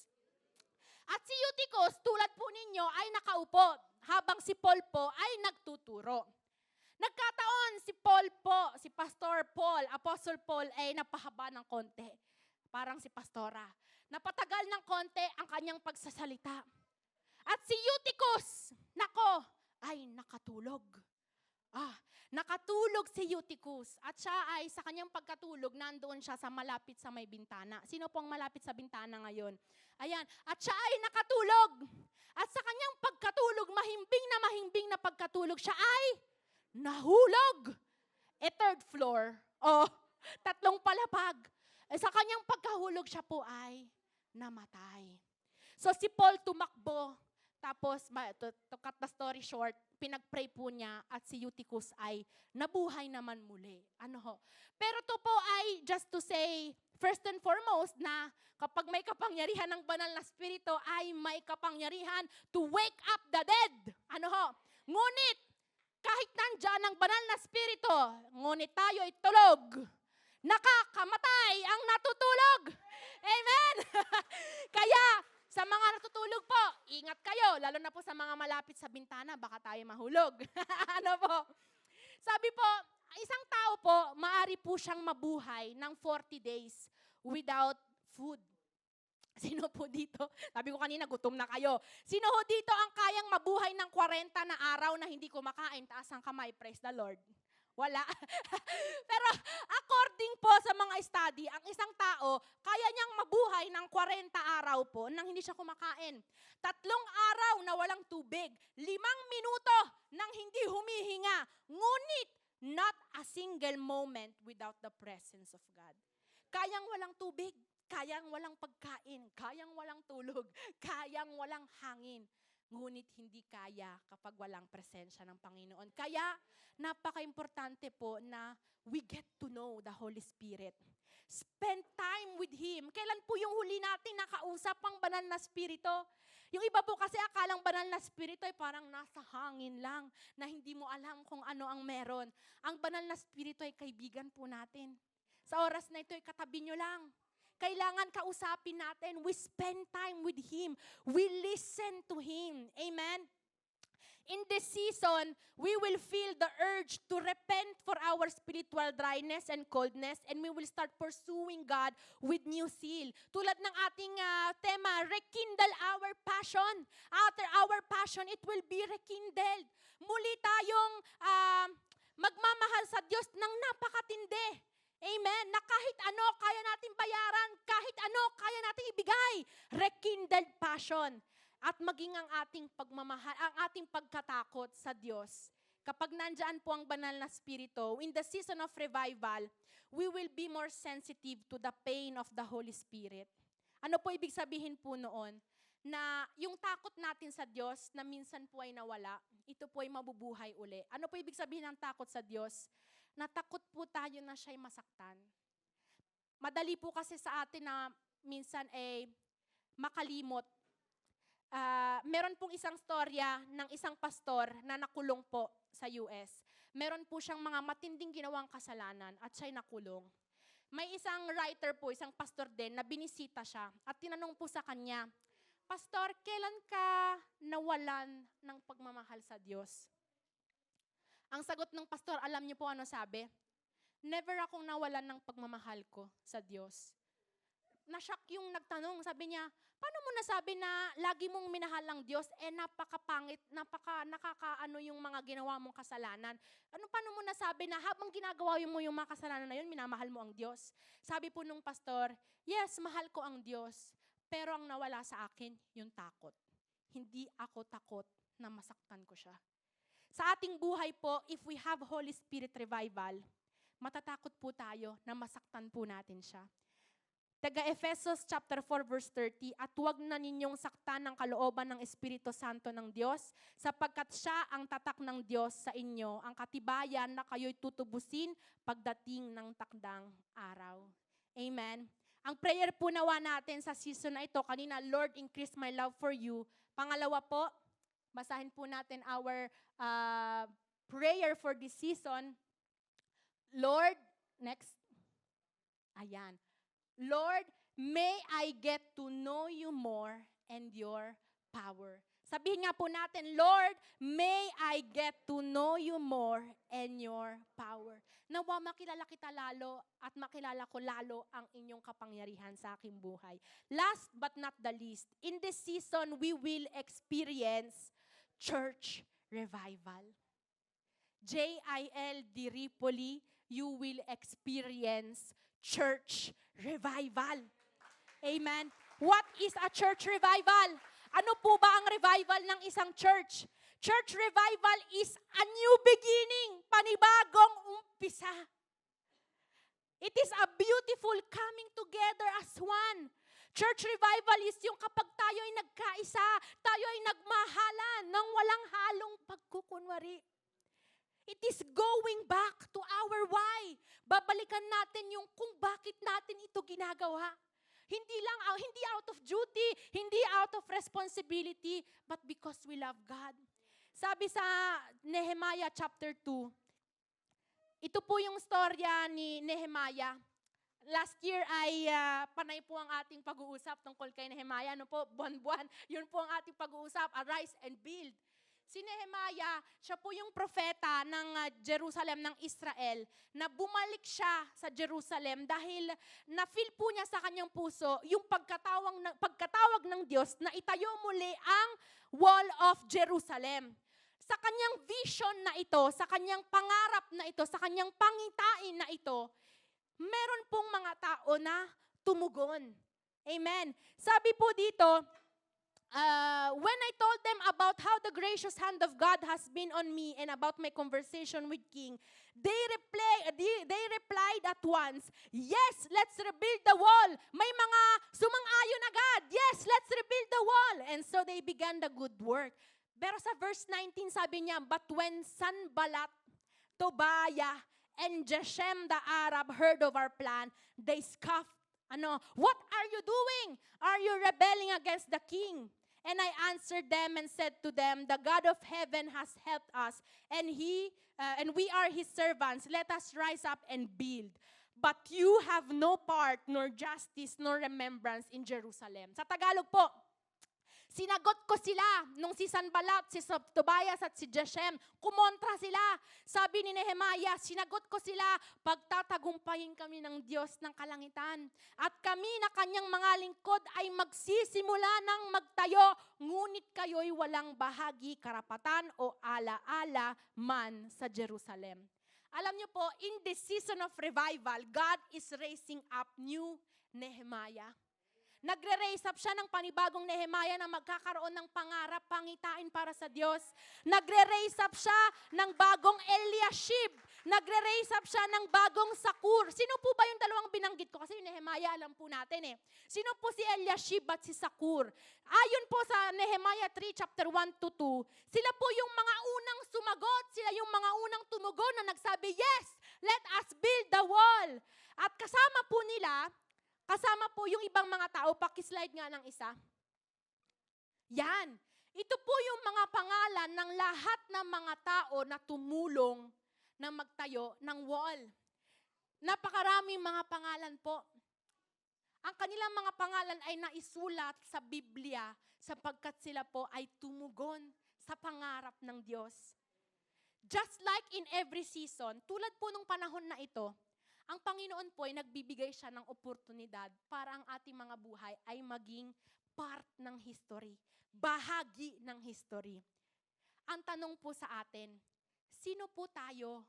At si Eutychus, tulad po ninyo, ay nakaupo habang si Paul po ay nagtuturo. Nagkataon si Paul po, si Pastor Paul, Apostle Paul ay napahaba ng konti. Parang si Pastora. Napatagal ng konti ang kanyang pagsasalita. At si Eutychus, nako, ay nakatulog. Nakatulog si Eutychus. At siya ay sa kanyang pagkatulog, nandoon siya sa malapit sa may bintana. Sino pong malapit sa bintana ngayon? Ayan. At siya ay nakatulog. At sa kanyang pagkatulog, mahimbing na pagkatulog, siya ay nahulog. Third floor. 3 palapag. Sa kanyang pagkahulog, siya po ay namatay. So si Paul tumakbo. Tapos, to cut the story short, pinag-pray po niya at si Eutychus ay nabuhay naman muli. Pero to po ay just to say, first and foremost, na kapag may kapangyarihan ng banal na spirito, ay may kapangyarihan to wake up the dead. Ngunit, kahit nandyan ang banal na spirito, ngunit tayo ay tulog. Nakakamatay ang natutulog. Amen! Kaya, sa mga natutulog po, ingat kayo, lalo na po sa mga malapit sa bintana, baka tayo mahulog. Sabi po, isang tao po, maari po siyang mabuhay ng 40 days without food. Sino po dito? Sabi ko kanina, gutom na kayo. Sino ho dito ang kayang mabuhay ng 40 na araw na hindi kumakain? Taas ang kamay, praise the Lord. Wala. Pero according po sa mga study, ang isang tao, kaya niyang mabuhay ng 40 araw po nang hindi siya kumakain. 3 araw na walang tubig. 5 minuto nang hindi humihinga. Ngunit, not a single moment without the presence of God. Kayang walang tubig, kayang walang pagkain, kayang walang tulog, kayang walang hangin. Ngunit hindi kaya kapag walang presensya ng Panginoon. Kaya, napaka-importante po na we get to know the Holy Spirit. Spend time with Him. Kailan po yung huli natin nakausap ang banal na spirito? Yung iba po kasi akalang banal na spirito ay parang nasa hangin lang, na hindi mo alam kung ano ang meron. Ang banal na spirito ay kaibigan po natin. Sa oras na ito ay katabi nyo lang. Kailangan kausapin natin. We spend time with Him. We listen to Him. Amen? In this season, we will feel the urge to repent for our spiritual dryness and coldness, and we will start pursuing God with new zeal. Tulad ng ating tema, rekindle our passion. After our passion, it will be rekindled. Muli tayong magmamahal sa Diyos ng napakatindi. Amen. Na kahit ano kaya natin bayaran, kahit ano kaya natin ibigay. Rekindled passion. At maging ang ating pagmamahal, ang ating pagkatakot sa Diyos. Kapag nandyan po ang banal na spirito, in the season of revival, we will be more sensitive to the pain of the Holy Spirit. Ano po ibig sabihin po noon? Na yung takot natin sa Diyos na minsan po ay nawala, ito po ay mabubuhay uli. Ano po ibig sabihin ng takot sa Diyos? Natakot po tayo na siya'y masaktan. Madali po kasi sa atin na minsan ay makalimot. Meron pong isang storya ng isang pastor na nakulong po sa US. Meron po siyang mga matinding ginawang kasalanan at siya'y nakulong. May isang writer po, isang pastor din, na binisita siya at tinanong po sa kanya, Pastor, kailan ka nawalan ng pagmamahal sa Diyos? Ang sagot ng pastor, alam niyo po ano sabi? Never akong nawalan ng pagmamahal ko sa Diyos. Na-shock yung nagtanong, sabi niya, paano mo nasabi na lagi mong minahal ang Diyos, napakapangit, nakakaano yung mga ginawa mong kasalanan? Paano mo nasabi na habang ginagawa mo yung mga kasalanan na yun, minamahal mo ang Diyos? Sabi po nung pastor, yes, mahal ko ang Diyos, pero ang nawala sa akin, yung takot. Hindi ako takot na masaktan ko siya. Sa ating buhay po, if we have Holy Spirit revival, matatakot po tayo na masaktan po natin siya. Taga-Efesos chapter 4 verse 30, at huwag na ninyong saktan ng kalooban ng Espiritu Santo ng Diyos, sapagkat siya ang tatak ng Diyos sa inyo, ang katibayan na kayo'y tutubusin pagdating ng takdang araw. Amen. Ang prayer po nawa natin sa season na ito, kanina, Lord, increase my love for you. Pangalawa po, basahin po natin our prayer for this season. Lord, next. Ayan. Lord, may I get to know you more and your power. Sabihin nga po natin, Lord, may I get to know you more and your power. Nawa makilala kita lalo at makilala ko lalo ang inyong kapangyarihan sa aking buhay. Last but not the least, in this season, we will experience church revival. JIL Diripoli, you will experience church revival. Amen. What is a church revival? Ano po ba ang revival ng isang church? Church revival is a new beginning, panibagong umpisa. It is a beautiful coming together as one. Church revival is yung kapag tayo ay nagkaisa, tayo ay nagmahalan ng walang halong pagkukunwari. It is going back to our why. Babalikan natin yung kung bakit natin ito ginagawa. Hindi out of duty, hindi out of responsibility, but because we love God. Sabi sa Nehemiah chapter 2, ito po yung storya ni Nehemiah. Last year ay panay po ang ating pag-uusap tungkol kay Nehemiah. Ano po, buwan-buwan, yun po ang ating pag-uusap, arise and build. Si Nehemiah, siya po yung propeta ng Jerusalem, ng Israel, na bumalik siya sa Jerusalem dahil na-feel po niya sa kanyang puso yung pagkatawag ng Diyos na itayo muli ang Wall of Jerusalem. Sa kanyang vision na ito, sa kanyang pangarap na ito, sa kanyang pangitain na ito, meron pong mga tao na tumugon. Amen. Sabi po dito, when I told them about how the gracious hand of God has been on me and about my conversation with King, they replied at once, yes, let's rebuild the wall. May mga sumang-ayon agad, yes, let's rebuild the wall. And so they began the good work. Pero sa verse 19 sabi niya, but when Sanballat, Tobiah, and Geshem the Arab heard of our plan, they scoffed. What are you doing? Are you rebelling against the king? And I answered them and said to them, the God of heaven has helped us, and we are his servants. Let us rise up and build. But you have no part, nor justice, nor remembrance in Jerusalem. Sa Tagalog po, Sinagot ko sila nung si Sanballat, si Tobias at si Geshem. Kumontra sila. Sabi ni Nehemiah, sinagot ko sila, pagtatagumpayin kami ng Diyos ng kalangitan. At kami na kanyang mga lingkod ay magsisimula ng magtayo, ngunit kayo'y walang bahagi, karapatan o ala-ala man sa Jerusalem. Alam niyo po, in this season of revival, God is raising up new Nehemiah. Nagre-raise up siya ng panibagong Nehemiah na magkakaroon ng pangarap, pangitain para sa Diyos. Nagre-raise up siya ng bagong Eliashib. Nagre-raise up siya ng bagong Sakur. Sino po ba yung dalawang binanggit ko? Kasi yung Nehemiah, alam po natin eh. Sino po si Eliashib at si Sakur? Ayon po sa Nehemiah 3, chapter 1 to 2, sila po yung mga unang sumagot. Sila yung mga unang tumugon na nagsabi, yes, let us build the wall. At kasama po yung ibang mga tao, pakislide nga ng isa. Yan. Ito po yung mga pangalan ng lahat ng mga tao na tumulong na magtayo ng wall. Napakaraming mga pangalan po. Ang kanilang mga pangalan ay naisulat sa Biblia sapagkat sila po ay tumugon sa pangarap ng Diyos. Just like in every season, tulad po nung panahon na ito, ang Panginoon po ay nagbibigay siya ng oportunidad para ang ating mga buhay ay maging part ng history, bahagi ng history. Ang tanong po sa atin, sino po tayo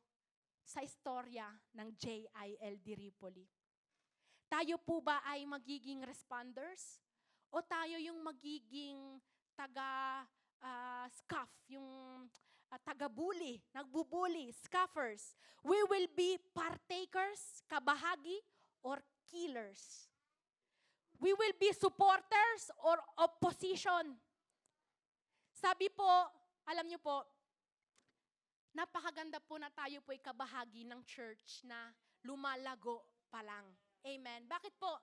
sa istorya ng JIL Diripoli? Tayo po ba ay magiging responders? O tayo yung magiging taga-scoff, yung taga-bully, nagbubuli, scoffers? We will be partakers, kabahagi, or killers. We will be supporters or opposition. Sabi po, alam niyo po, napakaganda po na tayo po ay kabahagi ng church na lumalago pa lang. Amen. Bakit po?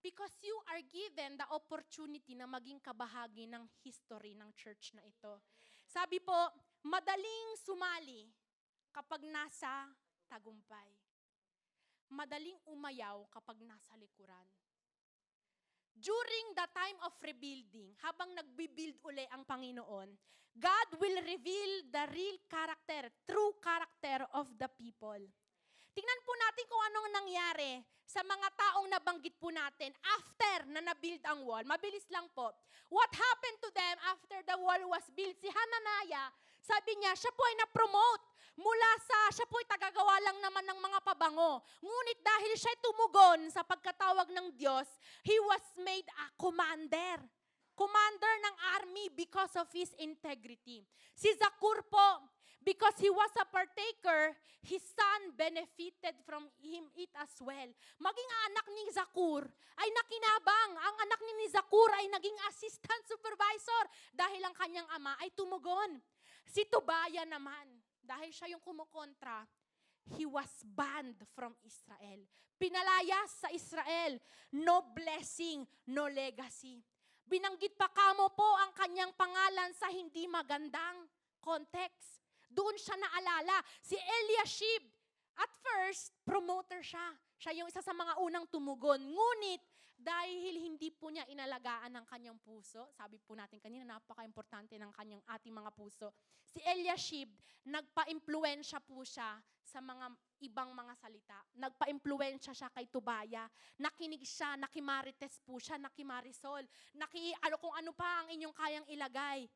Because you are given the opportunity na maging kabahagi ng history ng church na ito. Sabi po, madaling sumali kapag nasa tagumpay. Madaling umayaw kapag nasa likuran. During the time of rebuilding, habang nagbibuild uli ang Panginoon, God will reveal the real character, true character of the people. Tingnan po natin kung anong nangyari sa mga taong nabanggit po natin after na nabuild ang wall. Mabilis lang po. What happened to them after the wall was built? Si Hananiah, sabi niya, siya po ay na-promote mula siya po ay tagagawa lang naman ng mga pabango. Ngunit dahil siya ay tumugon sa pagkatawag ng Diyos, he was made a commander. Commander ng army because of his integrity. Si Zakur po, because he was a partaker, his son benefited from it as well. Maging anak ni Zakur ay nakinabang. Ang anak ni Zakur ay naging assistant supervisor dahil ang kanyang ama ay tumugon. Si Tobaya naman, dahil siya yung kumukontra, he was banned from Israel. Pinalayas sa Israel, no blessing, no legacy. Binanggit pa kamo po ang kanyang pangalan sa hindi magandang context. Doon siya naalala. Si Eliashib, at first, promoter siya. Siya yung isa sa mga unang tumugon. Ngunit, dahil hindi po niya inalagaan ang kanyang puso, sabi po natin kanina, napaka-importante ng ating mga puso. Si Eliashib, nagpa-impluensya po siya sa mga ibang mga salita. Nagpa-impluensya siya kay Tobaya. Nakinig siya, nakimarites po siya, nakimarisol. Kung ano pa ang inyong kayang ilagay.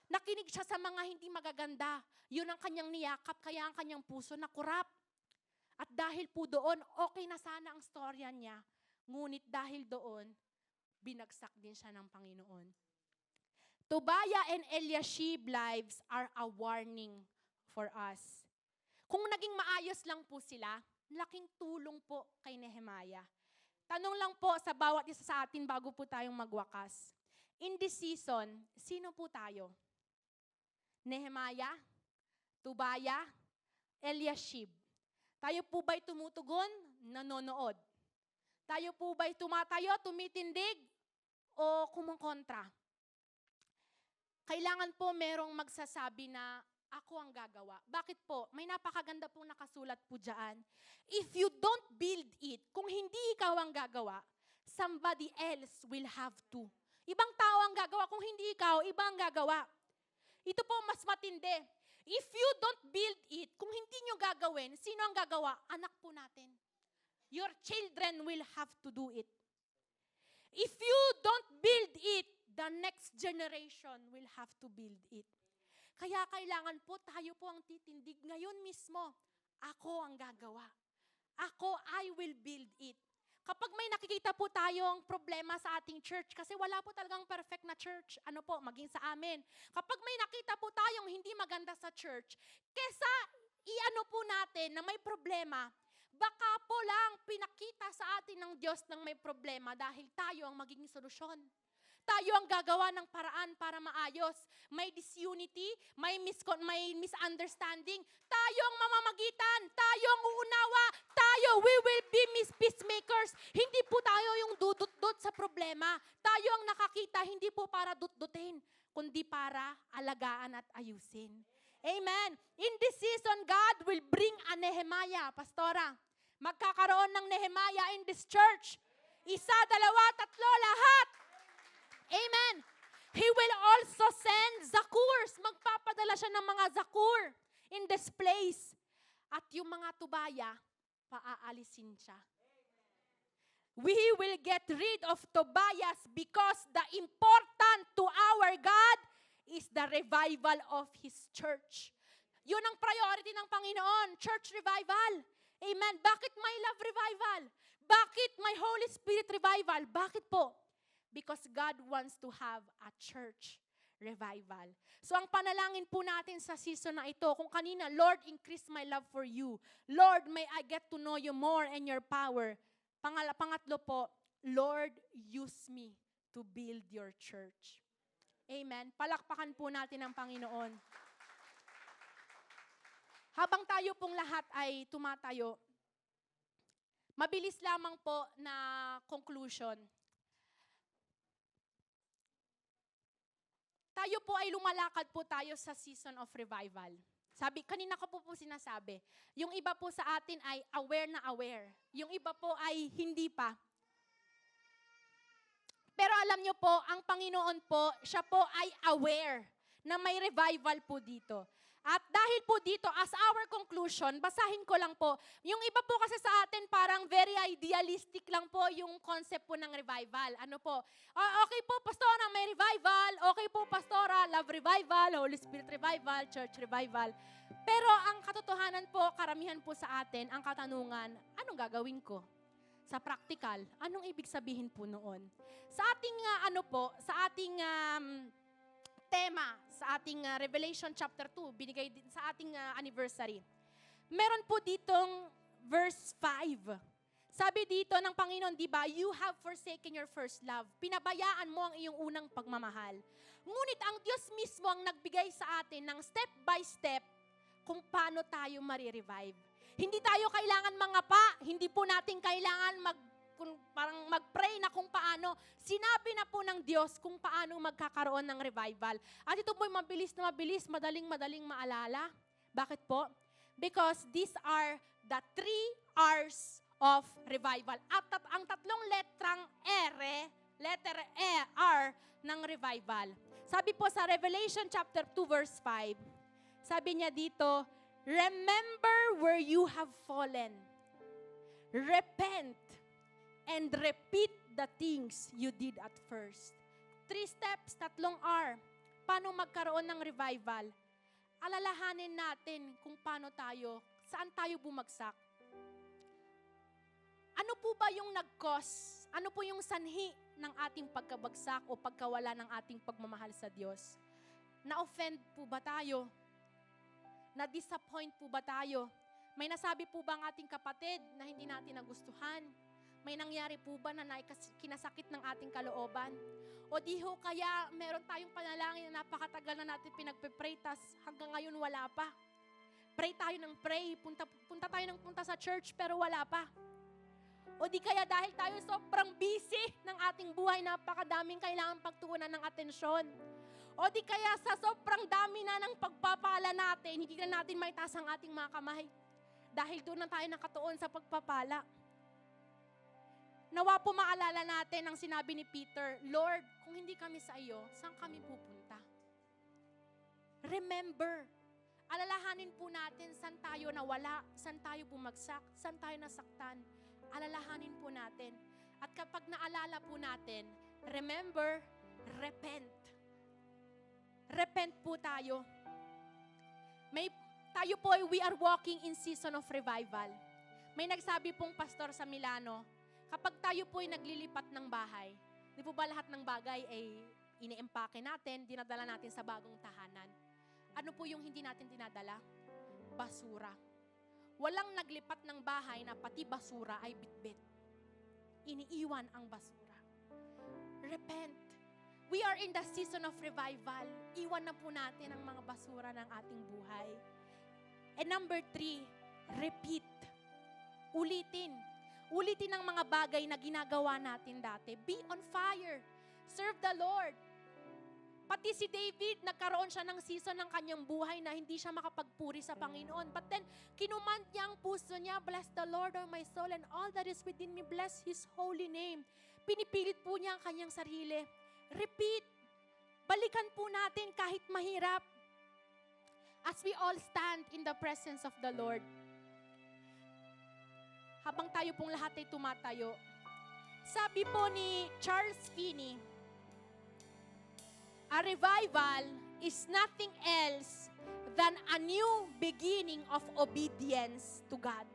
Nakinig siya sa mga hindi magaganda. Yun ang kanyang niyakap, kaya ang kanyang puso nakurap. At dahil po doon, okay na sana ang storya niya. Ngunit dahil doon, binagsak din siya ng Panginoon. Tobaya and Eliashib lives are a warning for us. Kung naging maayos lang po sila, laking tulong po kay Nehemiah. Tanong lang po sa bawat isa sa atin bago po tayong magwakas. In this season, sino po tayo? Nehemiah, Tobaya, Eliashib. Tayo po ba'y tumutugon? Nanonood. Tayo po ba'y tumatayo, tumitindig, o kumukontra? Kailangan po merong magsasabi na ako ang gagawa. Bakit po? May napakaganda pong nakasulat po dyan. If you don't build it, kung hindi ikaw ang gagawa, somebody else will have to. Ibang tao ang gagawa. Kung hindi ikaw, iba ang gagawa. Ito po mas matindi. If you don't build it, kung hindi nyo gagawin, sino ang gagawa? Anak po natin. Your children will have to do it. If you don't build it, the next generation will have to build it. Kaya kailangan po, tayo po ang titindig. Ngayon mismo, ako ang gagawa. Ako, I will build it. Kapag may nakikita po tayong problema sa ating church, kasi wala po talagang perfect na church, ano po, maging sa amin. Kapag may nakita po tayong hindi maganda sa church, kesa iano po natin na may problema, baka po lang pinakita sa atin ng Diyos ng may problema dahil tayo ang magiging solusyon. Tayo ang gagawa ng paraan para maayos. May disunity, may misunderstanding. Tayo ang mamamagitan, tayo ang uunawa, tayo, we will be peacemakers. Hindi po tayo yung dudut-dut sa problema. Tayo ang nakakita, hindi po para dut-dutin, kundi para alagaan at ayusin. Amen. In this season, God will bring a Nehemiah, Pastora. Magkakaroon ng Nehemiah in this church. Isa, dalawa, tatlo, lahat. Amen. He will also send Zakurs. Magpapadala siya ng mga Zakur in this place. At yung mga Tubaya, paaalisin siya. We will get rid of Tobias because the important to our God is the revival of His church. Yun ang priority ng Panginoon, church revival. Amen. Bakit may love revival? Bakit may Holy Spirit revival? Bakit po? Because God wants to have a church revival. So ang panalangin po natin sa season na ito, kung kanina, Lord, increase my love for you. Lord, may I get to know you more and your power. Pangatlo po, Lord, use me to build your church. Amen. Palakpakan po natin ang Panginoon. Habang tayo pong lahat ay tumatayo, mabilis lamang po na conclusion. Tayo po ay lumalakad po tayo sa season of revival. Sabi, kanina ko po sinasabi, yung iba po sa atin ay aware na aware. Yung iba po ay hindi pa. Pero alam nyo po, ang Panginoon po, siya po ay aware na may revival po dito. At dahil po dito, as our conclusion, basahin ko lang po, yung iba po kasi sa atin parang very idealistic lang po yung concept po ng revival. Ano po? Okay po, Pastora, may revival. Okay po, Pastora, love revival, Holy Spirit revival, church revival. Pero ang katotohanan po, karamihan po sa atin, ang katanungan, anong gagawin ko? Sa practical, anong ibig sabihin po noon? Sa ating, sa ating tema, sa ating Revelation chapter 2, binigay sa ating anniversary. Meron po ditong verse 5. Sabi dito ng Panginoon, di ba, you have forsaken your first love. Pinabayaan mo ang iyong unang pagmamahal. Ngunit ang Diyos mismo ang nagbigay sa atin ng step by step kung paano tayo marirevive. Hindi tayo kailangan mangapa, hindi po natin kailangan parang mag-pray na kung paano. Sinabi na po ng Diyos kung paano magkakaroon ng revival. At ito po'y mabilis na mabilis, madaling maalala. Bakit po? Because these are the 3 R's of revival. At ang tatlong letter R ng revival. Sabi po sa Revelation chapter 2 verse 5, sabi niya dito, remember where you have fallen. Repent and repeat the things you did at first. 3 steps, 3 R. Paano magkaroon ng revival? Alalahanin natin kung paano tayo, saan tayo bumagsak. Ano po ba yung nag-cause? Ano po yung sanhi ng ating pagkabagsak o pagkawala ng ating pagmamahal sa Diyos? Na-offend po ba tayo? Na-disappoint po ba tayo? May nasabi po ba ang ating kapatid na hindi natin nagustuhan? May nangyari po ba na kinasakit ng ating kalooban? O di ho kaya meron tayong panalangin na napakatagal na natin pinagpe-pray, tas hanggang ngayon wala pa. Pray tayo ng pray, punta tayo ng punta sa church pero wala pa. O di kaya dahil tayo sobrang busy ng ating buhay, napakadaming kailangan pagtuunan ng atensyon. O di kaya sa sobrang dami na ng pagpapala natin, hindi na natin maitaas ang ating mga kamay. Dahil doon na tayo nakatuon sa pagpapala. Nawa po maalala natin ang sinabi ni Peter, Lord, kung hindi kami sa iyo, saan kami pupunta? Remember, alalahanin po natin saan tayo nawala, saan tayo bumagsak, saan tayo nasaktan. Alalahanin po natin. At kapag naalala po natin, remember, repent. Repent po tayo. Tayo po, we are walking in season of revival. May nagsabi pong pastor sa Milano, kapag tayo po ay naglilipat ng bahay, di po ba lahat ng bagay ay iniempake natin, dinadala natin sa bagong tahanan? Ano po yung hindi natin dinadala? Basura. Walang naglipat ng bahay na pati basura ay bitbit. Iniiwan ang basura. Repent. We are in the season of revival. Iwan na po natin ang mga basura ng ating buhay. And number 3, repeat. Ulitin. Ulitin ang mga bagay na ginagawa natin dati. Be on fire. Serve the Lord. Pati si David, nagkaroon siya ng season ng kanyang buhay na hindi siya makapagpuri sa Panginoon. But then, kinumand niya ang puso niya, bless the Lord, O my soul, and all that is within me, bless His holy name. Pinipilit po niya ang kanyang sarili. Repeat. Balikan po natin kahit mahirap. As we all stand in the presence of the Lord. Habang tayo pong lahat ay tumatayo, sabi po ni Charles Finney, a revival is nothing else than a new beginning of obedience to God.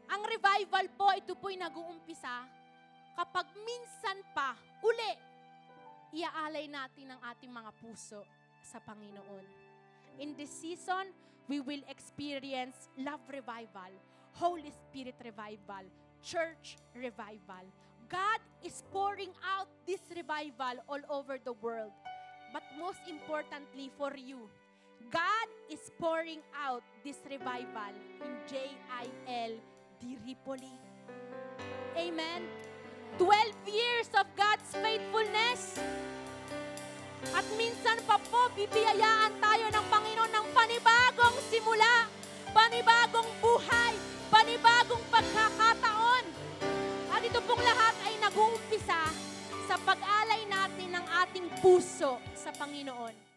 Ang revival po, ito po'y nag-uumpisa kapag minsan pa, uli, iaalay natin ang ating mga puso sa Panginoon. In this season, we will experience love revival, Holy Spirit revival, church revival. God is pouring out this revival all over the world. But most importantly for you, God is pouring out this revival in JIL Diripoli. Amen. 12 years of God's faithfulness. At minsan pa po, bibiyayaan tayo ng Panginoon ng panibagong simula, panibagong buhay, panibagong pagkakataon. At ito pong lahat ay nag-uumpisa sa pag-alay natin ng ating puso sa Panginoon.